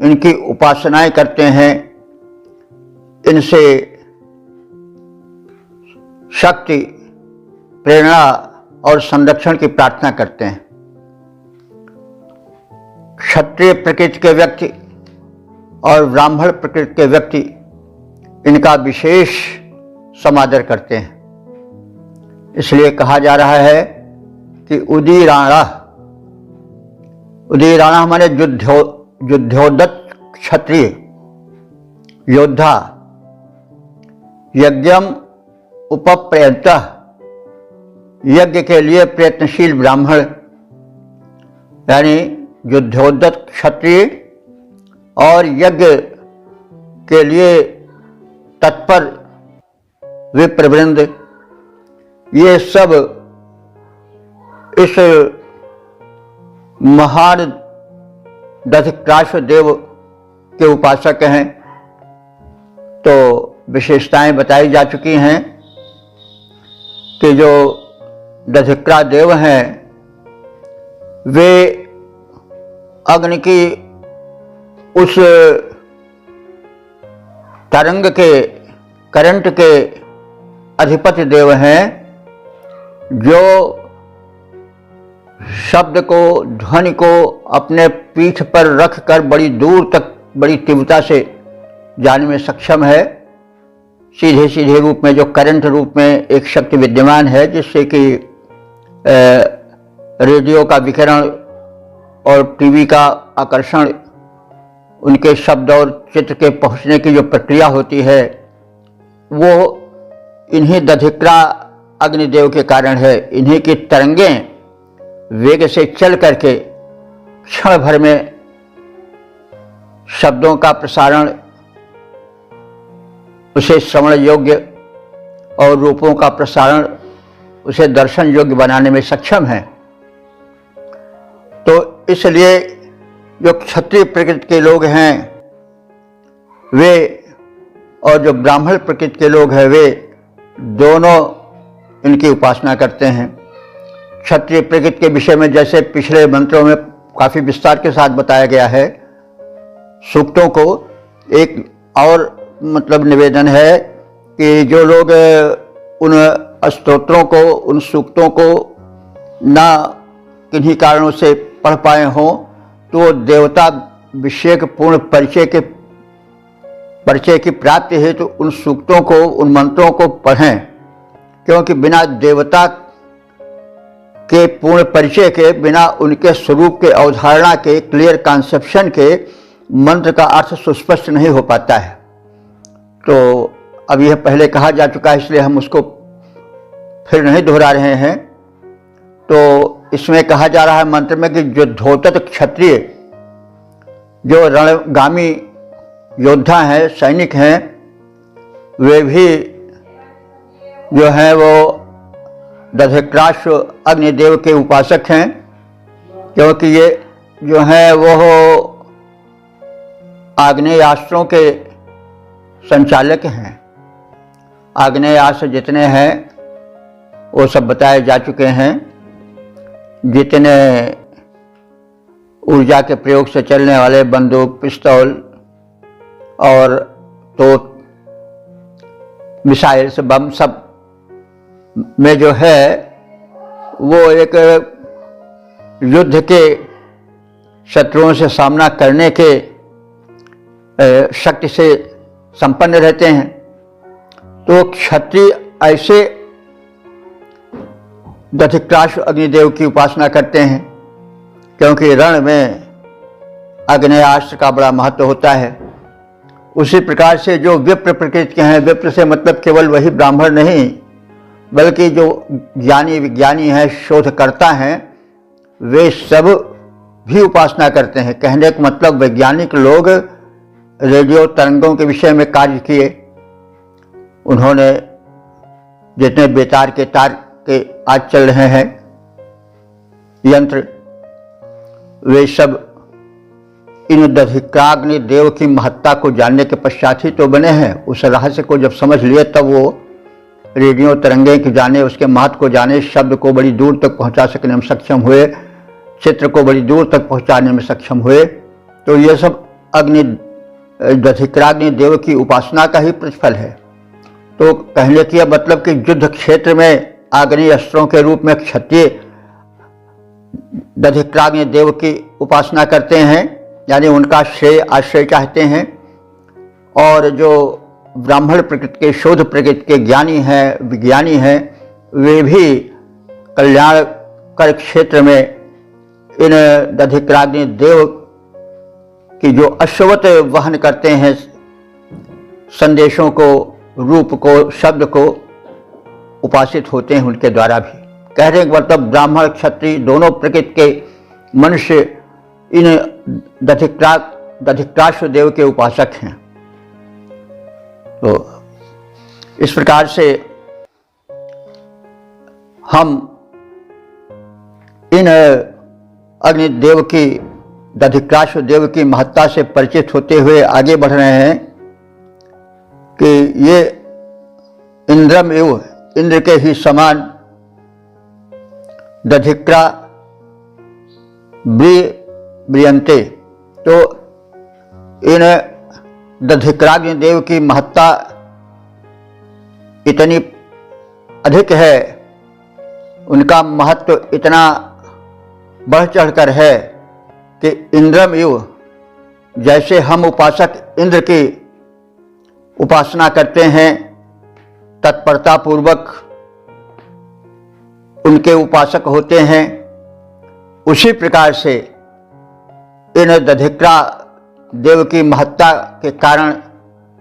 इनकी उपासनाएं करते हैं, इनसे शक्ति, प्रेरणा और संरक्षण की प्रार्थना करते हैं। क्षत्रिय प्रकृति के व्यक्ति और ब्राह्मण प्रकृति के व्यक्ति इनका विशेष समादर करते हैं। इसलिए कहा जा रहा है कि उदीराणा, उदीराणा माने युद्धोदत क्षत्रिय योद्धा, यज्ञम उपप्रयतः, यज्ञ के लिए प्रयत्नशील ब्राह्मण, यानी युद्धोदत क्षत्रिय और यज्ञ के लिए तत्पर विप्रवृंद, ये सब इस महान दधिक्राश देव के उपासक हैं। तो विशेषताएं बताई जा चुकी हैं कि जो दधिक्रा देव हैं वे अग्नि की उस तरंग के, करंट के अधिपति देव हैं जो शब्द को, ध्वनि को अपने पीठ पर रखकर बड़ी दूर तक बड़ी तीव्रता से जाने में सक्षम है। सीधे सीधे रूप में, जो करंट रूप में एक शक्ति विद्यमान है, जिससे कि रेडियो का विकिरण और टीवी का आकर्षण, उनके शब्द और चित्र के पहुंचने की जो प्रक्रिया होती है वो इन्हीं दधिक्रा अग्निदेव के कारण है। इन्हीं की तरंगें वेग से चल करके क्षण भर में शब्दों का प्रसारण, उसे श्रवण योग्य, और रूपों का प्रसारण, उसे दर्शन योग्य बनाने में सक्षम है। तो इसलिए जो क्षत्रिय प्रकृति के लोग हैं वे और जो ब्राह्मण प्रकृति के लोग हैं वे दोनों इनकी उपासना करते हैं। क्षत्रिय प्रकृति के विषय में जैसे पिछले मंत्रों में काफी विस्तार के साथ बताया गया है, सूक्तों को एक और मतलब निवेदन है कि जो लोग उन स्तोत्रों को, उन सूक्तों को ना किन्हीं कारणों से पढ़ पाए हों तो वो देवता विषय के पूर्ण परिचय की प्राप्ति हेतु उन सूक्तों को, उन मंत्रों को पढ़ें, क्योंकि बिना देवता के पूर्ण परिचय के, बिना उनके स्वरूप के अवधारणा के, क्लियर कॉन्सेप्शन के मंत्र का अर्थ सुस्पष्ट नहीं हो पाता है। तो अब यह पहले कहा जा चुका है, इसलिए हम उसको फिर नहीं दोहरा रहे हैं। तो इसमें कहा जा रहा है मंत्र में कि युद्धोदत क्षत्रिय, जो रणगामी योद्धा हैं, सैनिक हैं, वे भी जो हैं वो दधिक्राश अग्निदेव के उपासक हैं, क्योंकि ये जो हैं वो आग्नेयास्त्रों के संचालक हैं। आग्नेयास्त्र जितने हैं वो सब बताए जा चुके हैं। जितने ऊर्जा के प्रयोग से चलने वाले बंदूक, पिस्तौल और तो मिसाइल से बम, सब में जो है वो एक युद्ध के शत्रुओं से सामना करने के शक्ति से संपन्न रहते हैं। तो क्षत्रिय ऐसे दधिक्राश अग्निदेव की उपासना करते हैं, क्योंकि रण में आग्नेयास्त्र का बड़ा महत्व होता है। उसी प्रकार से जो विप्र प्रकृति के हैं, विप्र से मतलब केवल वही ब्राह्मण नहीं, बल्कि जो ज्ञानी विज्ञानी हैं, शोधकर्ता हैं, वे सब भी उपासना करते हैं। कहने का मतलब वैज्ञानिक लोग रेडियो तरंगों के विषय में कार्य किए, उन्होंने जितने बेतार के तार के आज चल रहे हैं यंत्र, वे सब इन दधिक्राग्नि देव की महत्ता को जानने के पश्चात ही तो बने हैं। उस रहस्य को जब समझ लिए तब वो रेडियो तरंगे की जाने, उसके महत्व को जाने, शब्द को बड़ी दूर तक पहुंचा सकने में सक्षम हुए, चित्र को बड़ी दूर तक पहुंचाने में सक्षम हुए। तो ये सब दधिक्राग्नि देव की उपासना का ही प्रतिफल है। तो कहने की मतलब कि युद्ध क्षेत्र में अग्नि अस्त्रों के रूप में क्षत्रिय दधिक्राग्नि देव की उपासना करते हैं, यानी उनका श्रेय आश्रय चाहते हैं। और जो ब्राह्मण प्रकृति के, शोध प्रकृति के ज्ञानी हैं, विज्ञानी हैं, वे भी कल्याणकर क्षेत्र में इन दधिक्राग्नि देव की जो अश्वत वहन करते हैं, संदेशों को, रूप को, शब्द को, उपासित होते हैं उनके द्वारा भी। कहने का मतलब ब्राह्मण क्षत्रिय दोनों प्रकृति के मनुष्य इन दधिक्राश्व देव के उपासक हैं। तो इस प्रकार से हम इन अग्निदेव की, दधिक्राश्व देव की महत्ता से परिचित होते हुए आगे बढ़ रहे हैं कि ये इंद्रम एव, इंद्र के ही समान दधिक्रा ब्रियंते। तो इन दधिक्राग्नि देव की महत्ता इतनी अधिक है, उनका महत्व इतना बढ़ चढ़कर है कि इंद्रम इव, जैसे हम उपासक इंद्र की उपासना करते हैं, तत्परता पूर्वक उनके उपासक होते हैं, उसी प्रकार से इन दधिक्रा देव की महत्ता के कारण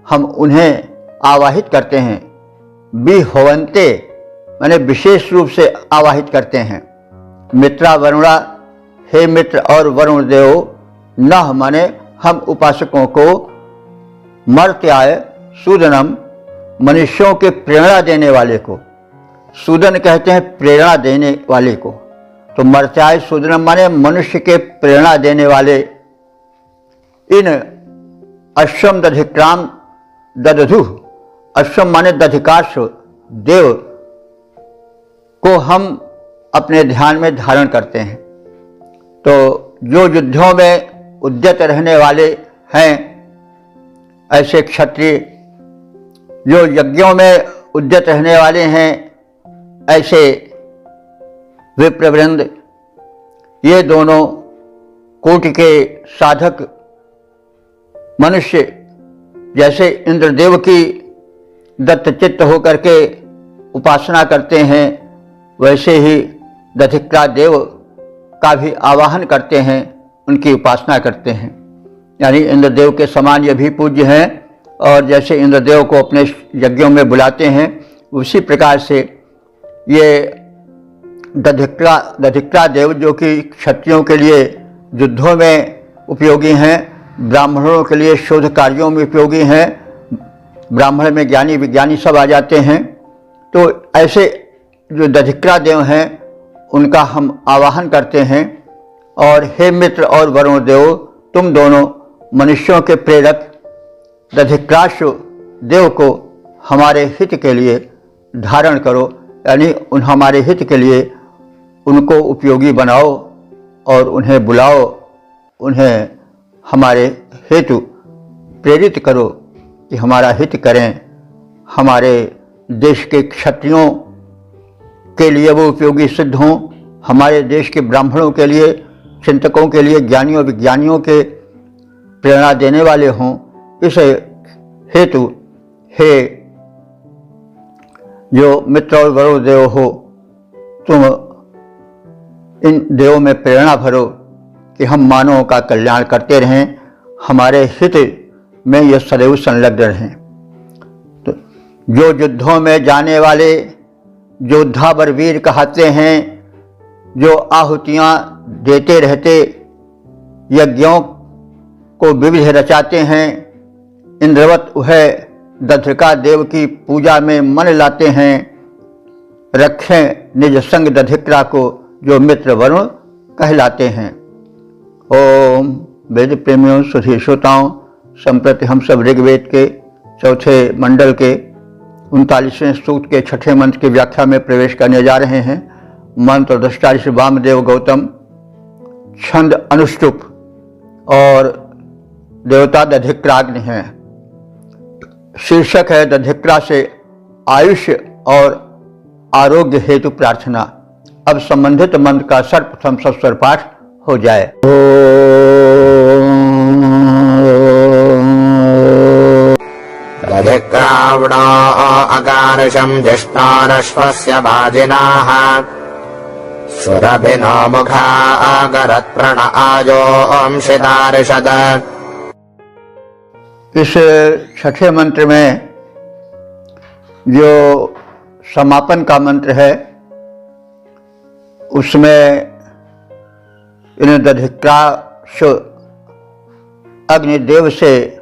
हम उन्हें आवाहित करते हैं। विहोवन्ते माने विशेष रूप से आवाहित करते हैं। मित्रा वरुणा, हे मित्र और वरुण देव, नह माने हम उपासकों को, मर्त्याय सूदनम मनुष्यों के प्रेरणा देने वाले को, सूदन कहते हैं प्रेरणा देने वाले को। तो मर्त्याय सूदनम माने मनुष्य के प्रेरणा देने वाले इन अश्वम दधिक्राम ददधु, अश्वम माने दधिकाश्व देव को हम अपने ध्यान में धारण करते हैं। तो जो युद्धों में उद्यत रहने वाले हैं ऐसे क्षत्रिय, जो यज्ञों में उद्यत रहने वाले हैं ऐसे विप्रवृंद, ये दोनों कोटि के साधक मनुष्य जैसे इंद्रदेव की दत्तचित्त होकर के उपासना करते हैं, वैसे ही दधिक्रा देव का भी आवाहन करते हैं, उनकी उपासना करते हैं। यानी इंद्रदेव के समान ये भी पूज्य हैं, और जैसे इंद्रदेव को अपने यज्ञों में बुलाते हैं, उसी प्रकार से ये दधिक्रा देव जो कि क्षत्रियों के लिए युद्धों में उपयोगी हैं, ब्राह्मणों के लिए शोध कार्यों में उपयोगी हैं, ब्राह्मण में ज्ञानी विज्ञानी सब आ जाते हैं। तो ऐसे जो दधिक्रा देव हैं उनका हम आवाहन करते हैं। और हे मित्र और वरुण देव, तुम दोनों मनुष्यों के प्रेरक दधिक्राश्व देव को हमारे हित के लिए धारण करो, यानी हमारे हित के लिए उनको उपयोगी बनाओ और उन्हें बुलाओ, उन्हें हमारे हेतु प्रेरित करो कि हमारा हित करें, हमारे देश के क्षत्रियों के लिए वो उपयोगी सिद्ध हों, हमारे देश के ब्राह्मणों के लिए, चिंतकों के लिए, ज्ञानियों विज्ञानियों के प्रेरणा देने वाले हों। इस हेतु हे जो मित्र और वरुण देव हो, तुम इन देवों में प्रेरणा भरो कि हम मानवों का कल्याण करते रहें, हमारे हित में यह सदैव संलग्न रहें। तो जो युद्धों में जाने वाले योद्धा बलवीर कहते हैं, जो आहुतियाँ देते रहते, यज्ञों को विविध रचाते हैं, इंद्रवत वह दधिक्रा देव की पूजा में मन लाते हैं, रखें निज संग दधिक्रा को, जो मित्र वरुण कहलाते हैं। ओम वेद प्रेमियों सुधी श्रोताओं, संप्रति हम सब ऋग्वेद के चौथे मंडल के 39वें सूक्त के छठे मंत्र की व्याख्या में प्रवेश करने जा रहे हैं। मंत्र दृष्टा श्री वामदेव गौतम, छंद अनुष्टुप और देवता दधिक्राग्नि है। शीर्षक है दधिक्रा से आयुष्य और आरोग्य हेतु प्रार्थना। अब संबंधित मंत्र का सर्वप्रथम सस्वर पाठ हो जाए। दधिक्रावणो अकारशं जिष्णारश्वस्य वाजिनाः सुरभिनो मुखा आगरत्प्रण आजो अंशितारिषद। इस छठे मंत्र में जो समापन का मंत्र है उसमें इन दधिक्राश अग्निदेव से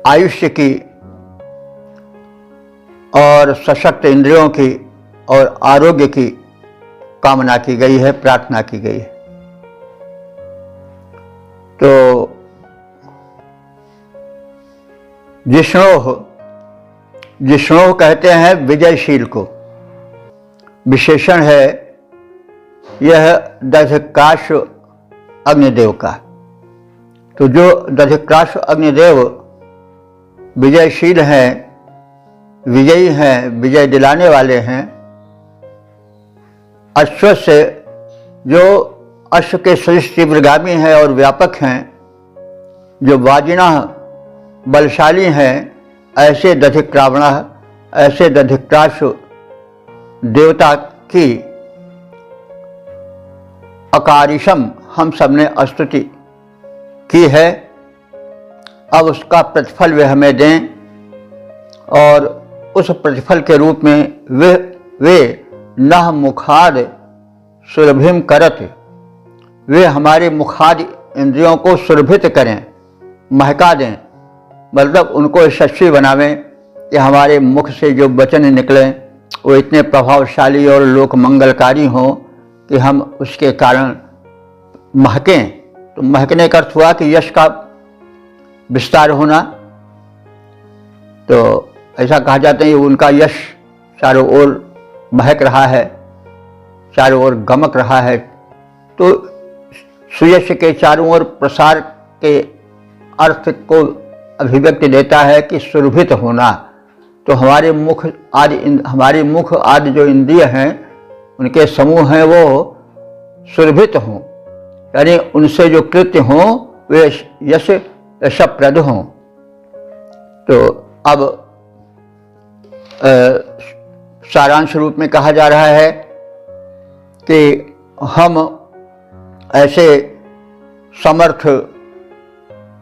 आयुष्य की और सशक्त इंद्रियों की और आरोग्य की कामना की गई है, प्रार्थना की गई है। तो जिष्णोह कहते हैं विजयशील को, विशेषण है यह दधिक्राश अग्निदेव का। तो जो दधिक्राश अग्निदेव विजयशील हैं, विजयी हैं, विजय दिलाने वाले हैं, अश्व से जो अश्व के सदृश तीव्रगामी हैं और व्यापक हैं, जो वाजिना बलशाली हैं, ऐसे दधिक्रावण, ऐसे दधिक्राश देवता की अकारिशम हम सबने स्तुति की है। अब उसका प्रतिफल वे हमें दें और उस प्रतिफल के रूप में वे नह मुखाद सुरभिम करत, वे हमारे मुखाद इंद्रियों को सुरभित करें, महका दें, मतलब उनको यशस्वी बनावें कि हमारे मुख से जो वचन निकलें वो इतने प्रभावशाली और लोक मंगलकारी हों कि हम उसके कारण महकें। तो महकने का अर्थ हुआ कि यश का विस्तार होना। तो ऐसा कहा जाता है कि उनका यश चारों ओर महक रहा है, चारों ओर गमक रहा है। तो सुयश के चारों ओर प्रसार के अर्थ को अभिव्यक्ति देता है कि सुरभित होना। तो हमारे मुख आदि जो इंद्रिय हैं, उनके समूह हैं, वो सुरभित हों, यानी उनसे जो कृत्य हों वे यशप्रद हों। तो अब सारांश रूप में कहा जा रहा है कि हम ऐसे समर्थ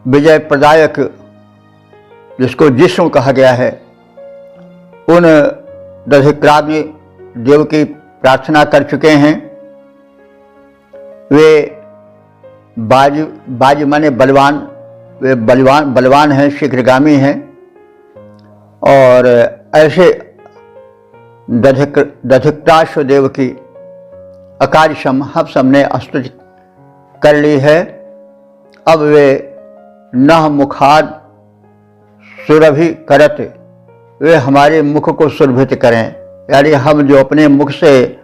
विजय प्रदायक, जिसको जिष्णु कहा गया है, उन दधिक्राग्नि देव की प्रार्थना कर चुके हैं। वे बाज माने बलवान, वे बलवान हैं, शीघ्रगामी हैं और ऐसे दधिक्राश देव की अकार्यशम हम सबने स्तुति कर ली है। अब वे नह मुखाद सुरभि करत, वे हमारे मुख को सुरभित करें, यानी हम जो अपने मुख से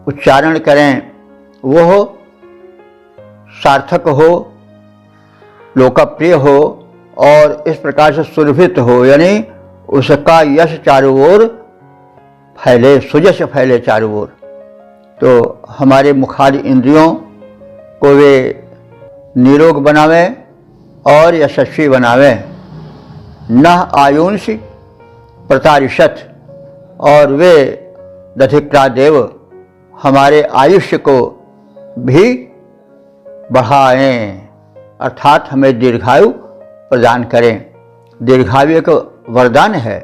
उच्चारण करें वो सार्थक हो, लोकप्रिय हो और इस प्रकार से सुरभित हो, यानी उसका यश चारों ओर फैले, सुजस फैले चारों ओर। तो हमारे मुखादि इंद्रियों को वे निरोग बनावें और यशस्वी बनावें। नह आयुंष प्रतारिषत, और वे दधिक्रा देव हमारे आयुष्य को भी बढ़ाएं, अर्थात हमें दीर्घायु प्रदान करें। दीर्घायु एक वरदान है,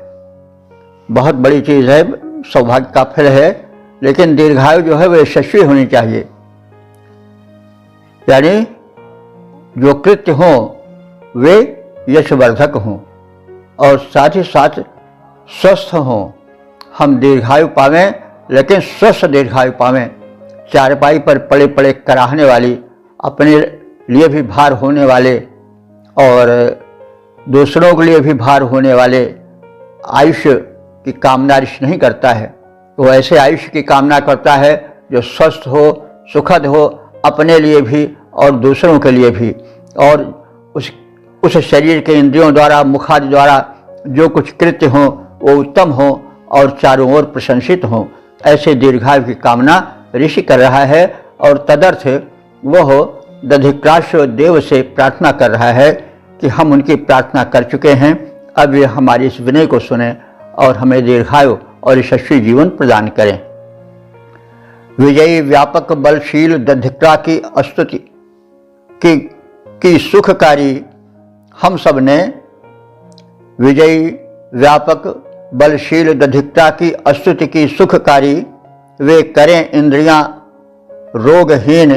बहुत बड़ी चीज़ है, सौभाग्य का फल है, लेकिन दीर्घायु जो है वो यशस्वी होनी चाहिए, यानी जो कृत्य हों वे यशवर्धक हों और साथ ही साथ स्वस्थ हों। हम दीर्घायु पावें, लेकिन स्वस्थ दीर्घायु पावें। चारपाई पर पड़े पड़े कराहने वाली अपने लिए भी भार होने वाले और दूसरों के लिए भी भार होने वाले आयुष्य की कामना ऋषि नहीं करता है। वो ऐसे आयुष्य की कामना करता है जो स्वस्थ हो, सुखद हो, अपने लिए भी और दूसरों के लिए भी, और उस शरीर के इंद्रियों द्वारा, मुखादि द्वारा जो कुछ कृत्य हो वो उत्तम हो और चारों ओर प्रशंसित हो। ऐसे दीर्घायु की कामना ऋषि कर रहा है और तदर्थ वह दधिक्रास्व देव से प्रार्थना कर रहा है कि हम उनकी प्रार्थना कर चुके हैं, अब ये हमारी इस विनय को सुने और हमें दीर्घायु और यशस्वी जीवन प्रदान करें। विजयी व्यापक बलशील दधिक्रा की स्तुति की सुखकारी हम सब ने, विजयी व्यापक बलशील दधिक्रा की स्तुति की सुखकारी वे करें इंद्रियां रोगहीन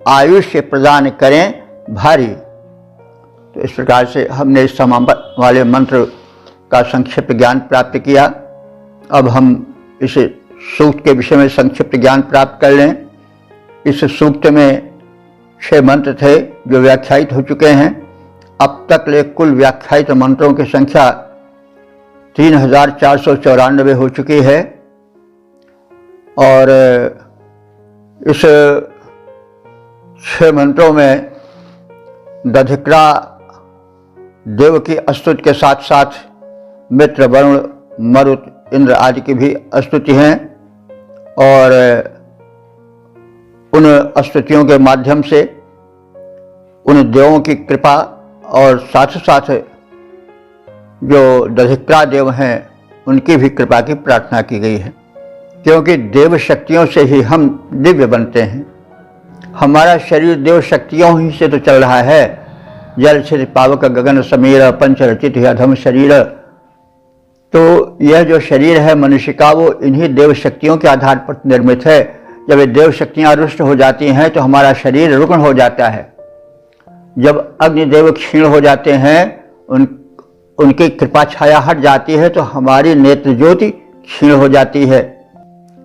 आयुष्य प्रदान करें भारी। तो इस प्रकार से हमने इस समापन वाले मंत्र का संक्षिप्त ज्ञान प्राप्त किया। अब हम इस सूक्त के विषय में संक्षिप्त ज्ञान प्राप्त कर लें। इस सूक्त में 6 मंत्र थे जो व्याख्यायित हो चुके हैं। अब तक ले कुल व्याख्यायित मंत्रों की संख्या 3494 हो चुकी है और इस 6 मंत्रों में दधिक्रा देव की स्तुति के साथ साथ मित्र, वरुण, मरुत, इंद्र आदि की भी स्तुति हैं और उन स्तुतियों के माध्यम से उन देवों की कृपा और साथ साथ जो दधिक्रा देव हैं उनकी भी कृपा की प्रार्थना की गई है, क्योंकि देव शक्तियों से ही हम दिव्य बनते हैं। हमारा शरीर देव शक्तियों ही से तो चल रहा है। जल छिद पावक गगन समीर पंच रचित अधम शरीर। तो यह जो शरीर है मनुष्य का वो इन्हीं देव शक्तियों के आधार पर निर्मित है। जब ये देव शक्तियां रुष्ट हो जाती हैं तो हमारा शरीर रुग्ण हो जाता है। जब अग्निदेव क्षीण हो जाते हैं, उनकी कृपा छाया हट जाती है तो हमारी नेत्र ज्योति क्षीण हो जाती है,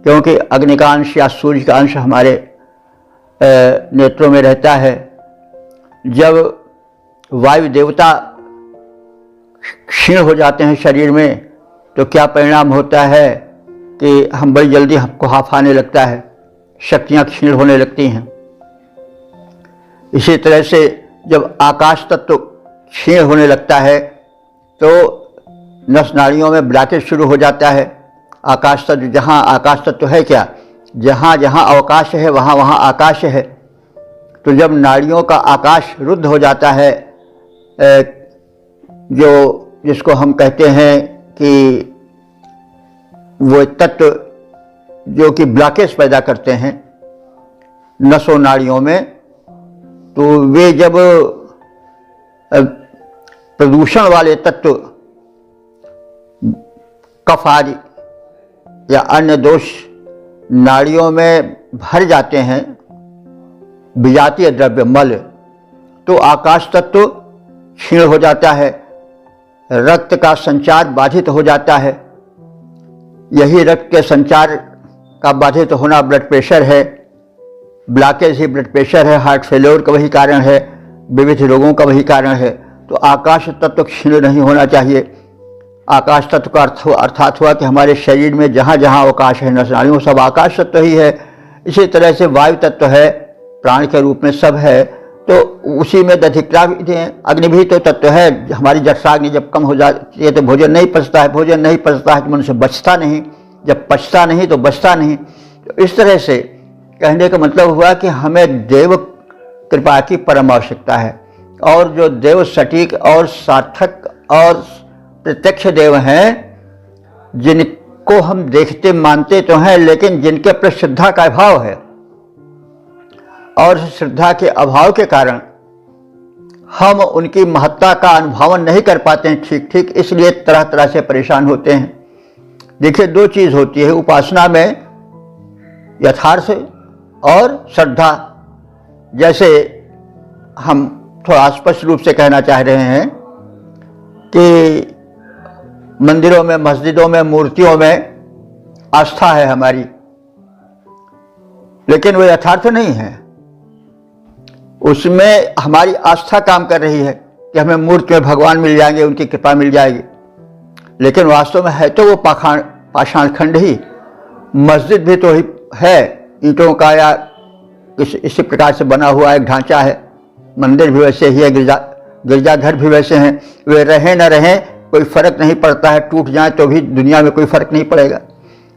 क्योंकि अग्नि का अंश या सूर्य का अंश हमारे नेत्रों में रहता है। जब वायु देवता क्षीण हो जाते हैं शरीर में तो क्या परिणाम होता है कि हम बड़ी जल्दी हमको हाफ आने लगता है, शक्तियां क्षीण होने लगती हैं। इसी तरह से जब आकाश तत्व क्षीण होने लगता है तो नस नाड़ियों में ब्लॉकेज शुरू हो जाता है। आकाश तत्व, जहाँ आकाश तत्व है क्या, जहाँ जहाँ अवकाश है वहाँ वहाँ आकाश है। तो जब नाड़ियों का आकाश रुद्ध हो जाता है, जिसको हम कहते हैं कि वो तत्व जो कि ब्लॉकेज पैदा करते हैं नसों नाड़ियों में, तो वे जब प्रदूषण वाले तत्व कफ आदि या अन्य दोष नाड़ियों में भर जाते हैं, विजातीय द्रव्य मल, तो आकाश तत्व क्षीण हो जाता है, रक्त का संचार बाधित हो जाता है। यही रक्त के संचार का बाधित होना ब्लड प्रेशर है, ब्लॉकेज ही ब्लड प्रेशर है, हार्ट फेल्योर का वही कारण है, विविध रोगों का वही कारण है। तो आकाश तत्व क्षीण नहीं होना चाहिए। आकाश तत्व का अर्थात हुआ कि हमारे शरीर में जहाँ जहाँ अवकाश है नस नाड़ियों सब आकाश तत्व ही है। इसी तरह से वायु तत्व है, प्राण के रूप में सब है, तो उसी में दधिक्रा भी है। अग्नि भी तो तत्व है। हमारी जठराग्नि जब कम हो जाती है तो भोजन नहीं पचता है, भोजन नहीं पचता है तो मनुष्य बचता नहीं, जब पचता नहीं तो बचता नहीं। तो इस तरह से कहने का मतलब हुआ कि हमें देव कृपा की परम आवश्यकता है, और जो देव सटीक और सार्थक और प्रत्यक्ष देव हैं, जिनको हम देखते मानते तो हैं लेकिन जिनके प्रति श्रद्धा का अभाव है, और श्रद्धा के अभाव के कारण हम उनकी महत्ता का अनुभव नहीं कर पाते हैं ठीक, इसलिए तरह तरह से परेशान होते हैं। देखिए, 2 चीज होती है उपासना में, यथार्थ और श्रद्धा। जैसे हम थोड़ा स्पष्ट रूप से कहना चाह रहे हैं कि मंदिरों में, मस्जिदों में, मूर्तियों में आस्था है हमारी, लेकिन वो यथार्थ नहीं है। उसमें हमारी आस्था काम कर रही है कि हमें मूर्ति में भगवान मिल जाएंगे, उनकी कृपा मिल जाएगी। लेकिन वास्तव में है तो वो पाषाण खंड ही। मस्जिद भी तो ही है, ईंटों का या इसी प्रकार से बना हुआ एक ढांचा है। मंदिर भी वैसे ही है, गिरजाघर भी वैसे हैं। वे रहें न रहें कोई फर्क नहीं पड़ता है, टूट जाए तो भी दुनिया में कोई फर्क नहीं पड़ेगा।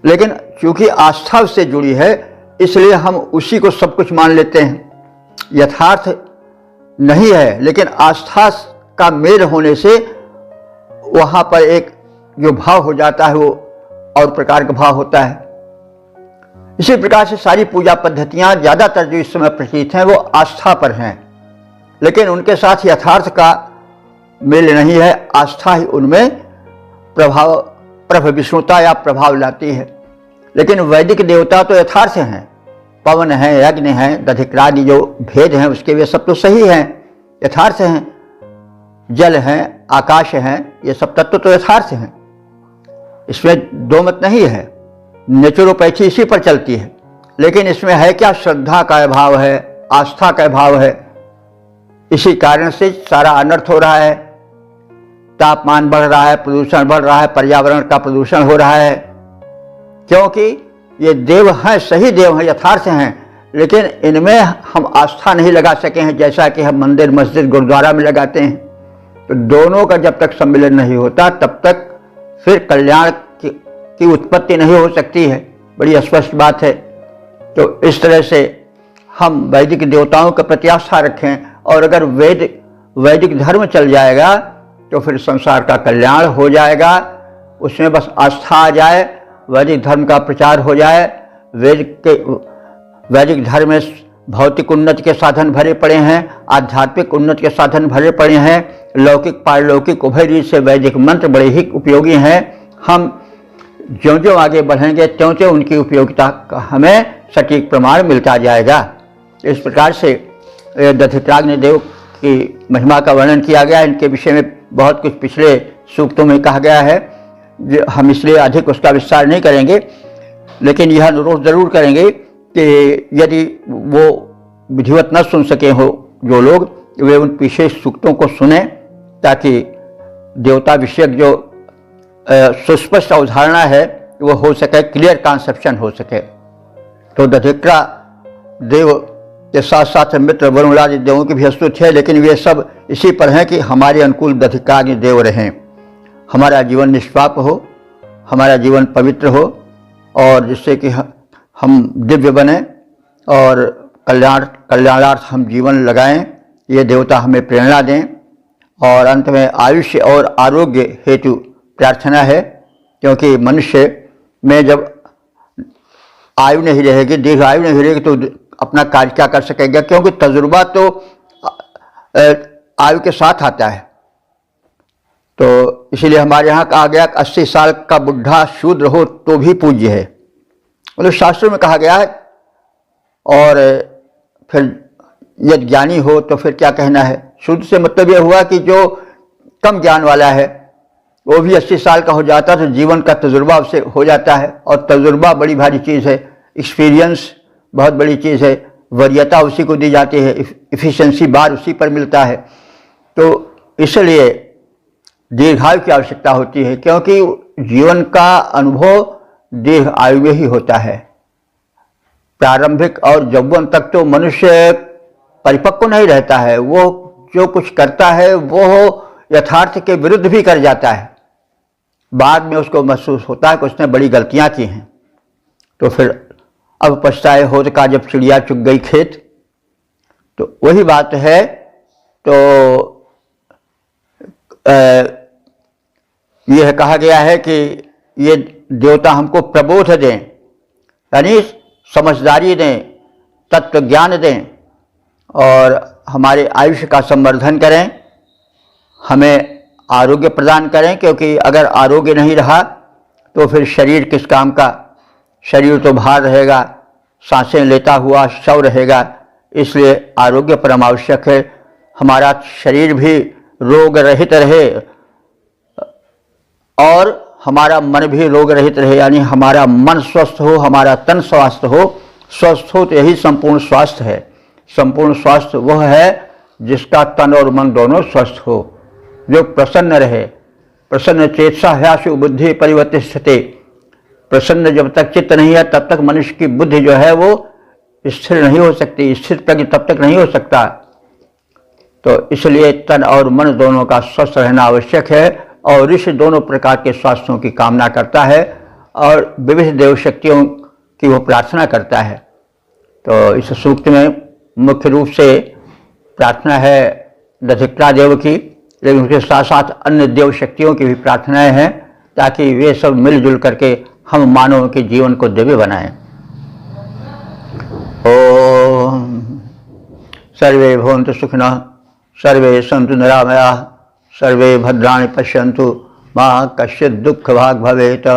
लेकिन चूंकि आस्था उससे जुड़ी है, इसलिए हम उसी को सब कुछ मान लेते हैं। यथार्थ नहीं है, लेकिन आस्था का मेल होने से वहां पर एक जो भाव हो जाता है वो और प्रकार का भाव होता है। इसी प्रकार से सारी पूजा पद्धतियां ज्यादातर जो इस समय प्रचलित हैं वो आस्था पर हैं, लेकिन उनके साथ यथार्थ का मेल नहीं है। आस्था ही उनमें प्रभविष्णुता या प्रभाव लाती है। लेकिन वैदिक देवता तो यथार्थ हैं, पवन है, यज्ञ है, दधिक्रादि जो भेद हैं उसके वे सब तो सही हैं, यथार्थ हैं। जल हैं, आकाश हैं, ये सब तत्व तो यथार्थ हैं, इसमें दो मत नहीं है। नेचुरोपैथी इसी पर चलती है। लेकिन इसमें है क्या? श्रद्धा का अभाव है, आस्था का अभाव है। इसी कारण से सारा अनर्थ हो रहा है। तापमान बढ़ रहा है, प्रदूषण बढ़ रहा है, पर्यावरण का प्रदूषण हो रहा है, क्योंकि ये देव हैं, सही देव हैं, यथार्थ हैं, लेकिन इनमें हम आस्था नहीं लगा सके हैं जैसा कि हम मंदिर, मस्जिद, गुरुद्वारा में लगाते हैं। तो दोनों का जब तक सम्मिलन नहीं होता तब तक फिर कल्याण की उत्पत्ति नहीं हो सकती है। बड़ी स्पष्ट बात है। तो इस तरह से हम वैदिक देवताओं के प्रति आस्था रखें, और अगर वैदिक धर्म चल जाएगा तो फिर संसार का कल्याण हो जाएगा। उसमें बस आस्था आ जाए, वैदिक धर्म का प्रचार हो जाए। वैदिक धर्म में भौतिक उन्नति के साधन भरे पड़े हैं, आध्यात्मिक उन्नति के साधन भरे पड़े हैं, लौकिक पारलौकिक उभय रीत से वैदिक मंत्र बड़े ही उपयोगी हैं। हम ज्यों ज्यों आगे बढ़ेंगे त्यों त्यों उनकी उपयोगिता का हमें सटीक प्रमाण मिलता जाएगा। इस प्रकार से दधित्राग्नि देव की महिमा का वर्णन किया गया। इनके विषय में बहुत कुछ पिछले सूक्तों में कहा गया है, हम इसलिए अधिक उसका विस्तार नहीं करेंगे। लेकिन यह अनुरोध जरूर करेंगे कि यदि वो विधिवत न सुन सके हो जो लोग, वे उन विशेष सूक्तों को सुने, ताकि देवता विषयक जो सुस्पष्ट अवधारणा है वो हो सके, क्लियर कॉन्सेप्शन हो सके। तो दधिक्रा देव के साथ साथ मित्र वरुण आदि देवों की भी स्तुति है, लेकिन वे सब इसी पर हैं कि हमारे अनुकूल दधिक्राग्नि देव रहें, हमारा जीवन निष्पाप हो, हमारा जीवन पवित्र हो, और जिससे कि हम दिव्य बने और कल्याणार्थ हम जीवन लगाएं। ये देवता हमें प्रेरणा दें। और अंत में आयुष्य और आरोग्य हेतु प्रार्थना है, क्योंकि मनुष्य में जब आयु नहीं रहेगी, दीर्घ आयु नहीं रहेगी, तो अपना कार्य क्या कर सकेगा? क्योंकि तजुर्बा तो आयु के साथ आता है। तो इसलिए हमारे यहाँ कहा गया 80 साल का बुढ़ा शूद्र हो तो भी पूज्य है, मतलब शास्त्रों में कहा गया है। और फिर यदि ज्ञानी हो तो फिर क्या कहना है? शुद्ध से मतलब यह हुआ कि जो कम ज्ञान वाला है वो भी 80 साल का हो जाता है, तो जीवन का तजुर्बा उससे हो जाता है। और तजुर्बा बड़ी भारी चीज़ है, एक्सपीरियंस बहुत बड़ी चीज़ है, वरीयता उसी को दी जाती है, इफिशिएंसी बार उसी पर मिलता है। तो इसलिए दीर्घायु की आवश्यकता होती है, क्योंकि जीवन का अनुभव दीर्घ आयु में ही होता है। प्रारंभिक और यौवन तक तो मनुष्य परिपक्व नहीं रहता है, वो जो कुछ करता है वो यथार्थ के विरुद्ध भी कर जाता है। बाद में उसको महसूस होता है कि उसने बड़ी गलतियां की हैं। तो फिर अब पछताए होत का जब चिड़िया चुग गई खेत, तो वही बात है। तो यह कहा गया है कि ये देवता हमको प्रबोध दें, यानी समझदारी दें, तत्व ज्ञान दें, और हमारे आयुष्य का संवर्धन करें, हमें आरोग्य प्रदान करें। क्योंकि अगर आरोग्य नहीं रहा तो फिर शरीर किस काम का? शरीर तो भार रहेगा, सांसें लेता हुआ शव रहेगा। इसलिए आरोग्य परम आवश्यक है। हमारा शरीर भी रोग रहित रहे और हमारा मन भी रोग रहित रहे, यानी हमारा मन स्वस्थ हो, हमारा तन स्वस्थ हो। स्वस्थ हो तो यही संपूर्ण स्वास्थ्य है। संपूर्ण स्वास्थ्य वह है जिसका तन और मन दोनों स्वस्थ हो, जो प्रसन्न रहे। प्रसन्न चेतसा ह्याशु बुद्धि परिवर्तिष्ठते। प्रसन्न जब तक चित्त नहीं है तब तक मनुष्य की बुद्धि जो है वो स्थिर नहीं हो सकती, स्थिर प्रज्ञ तब तक नहीं हो सकता। तो इसलिए तन और मन दोनों का स्वस्थ रहना आवश्यक है और ऋषि दोनों प्रकार के स्वास्थ्यों की कामना करता है और विविध देव शक्तियों की वो प्रार्थना करता है। तो इस सूक्त में मुख्य रूप से प्रार्थना है दधिक्रा देव की, लेकिन उसके साथ साथ अन्य देव शक्तियों की भी प्रार्थनाएं हैं ताकि वे सब मिलजुल करके हम मानव के जीवन को दिव्य बनाएं। ओम सर्वे भवन्तु सुखिनः, सर्वे सन्तु निरामयाः, सर्वे भद्राणि पश्यन्तु, मा कश्चित् दुःखभाग् भवेत्।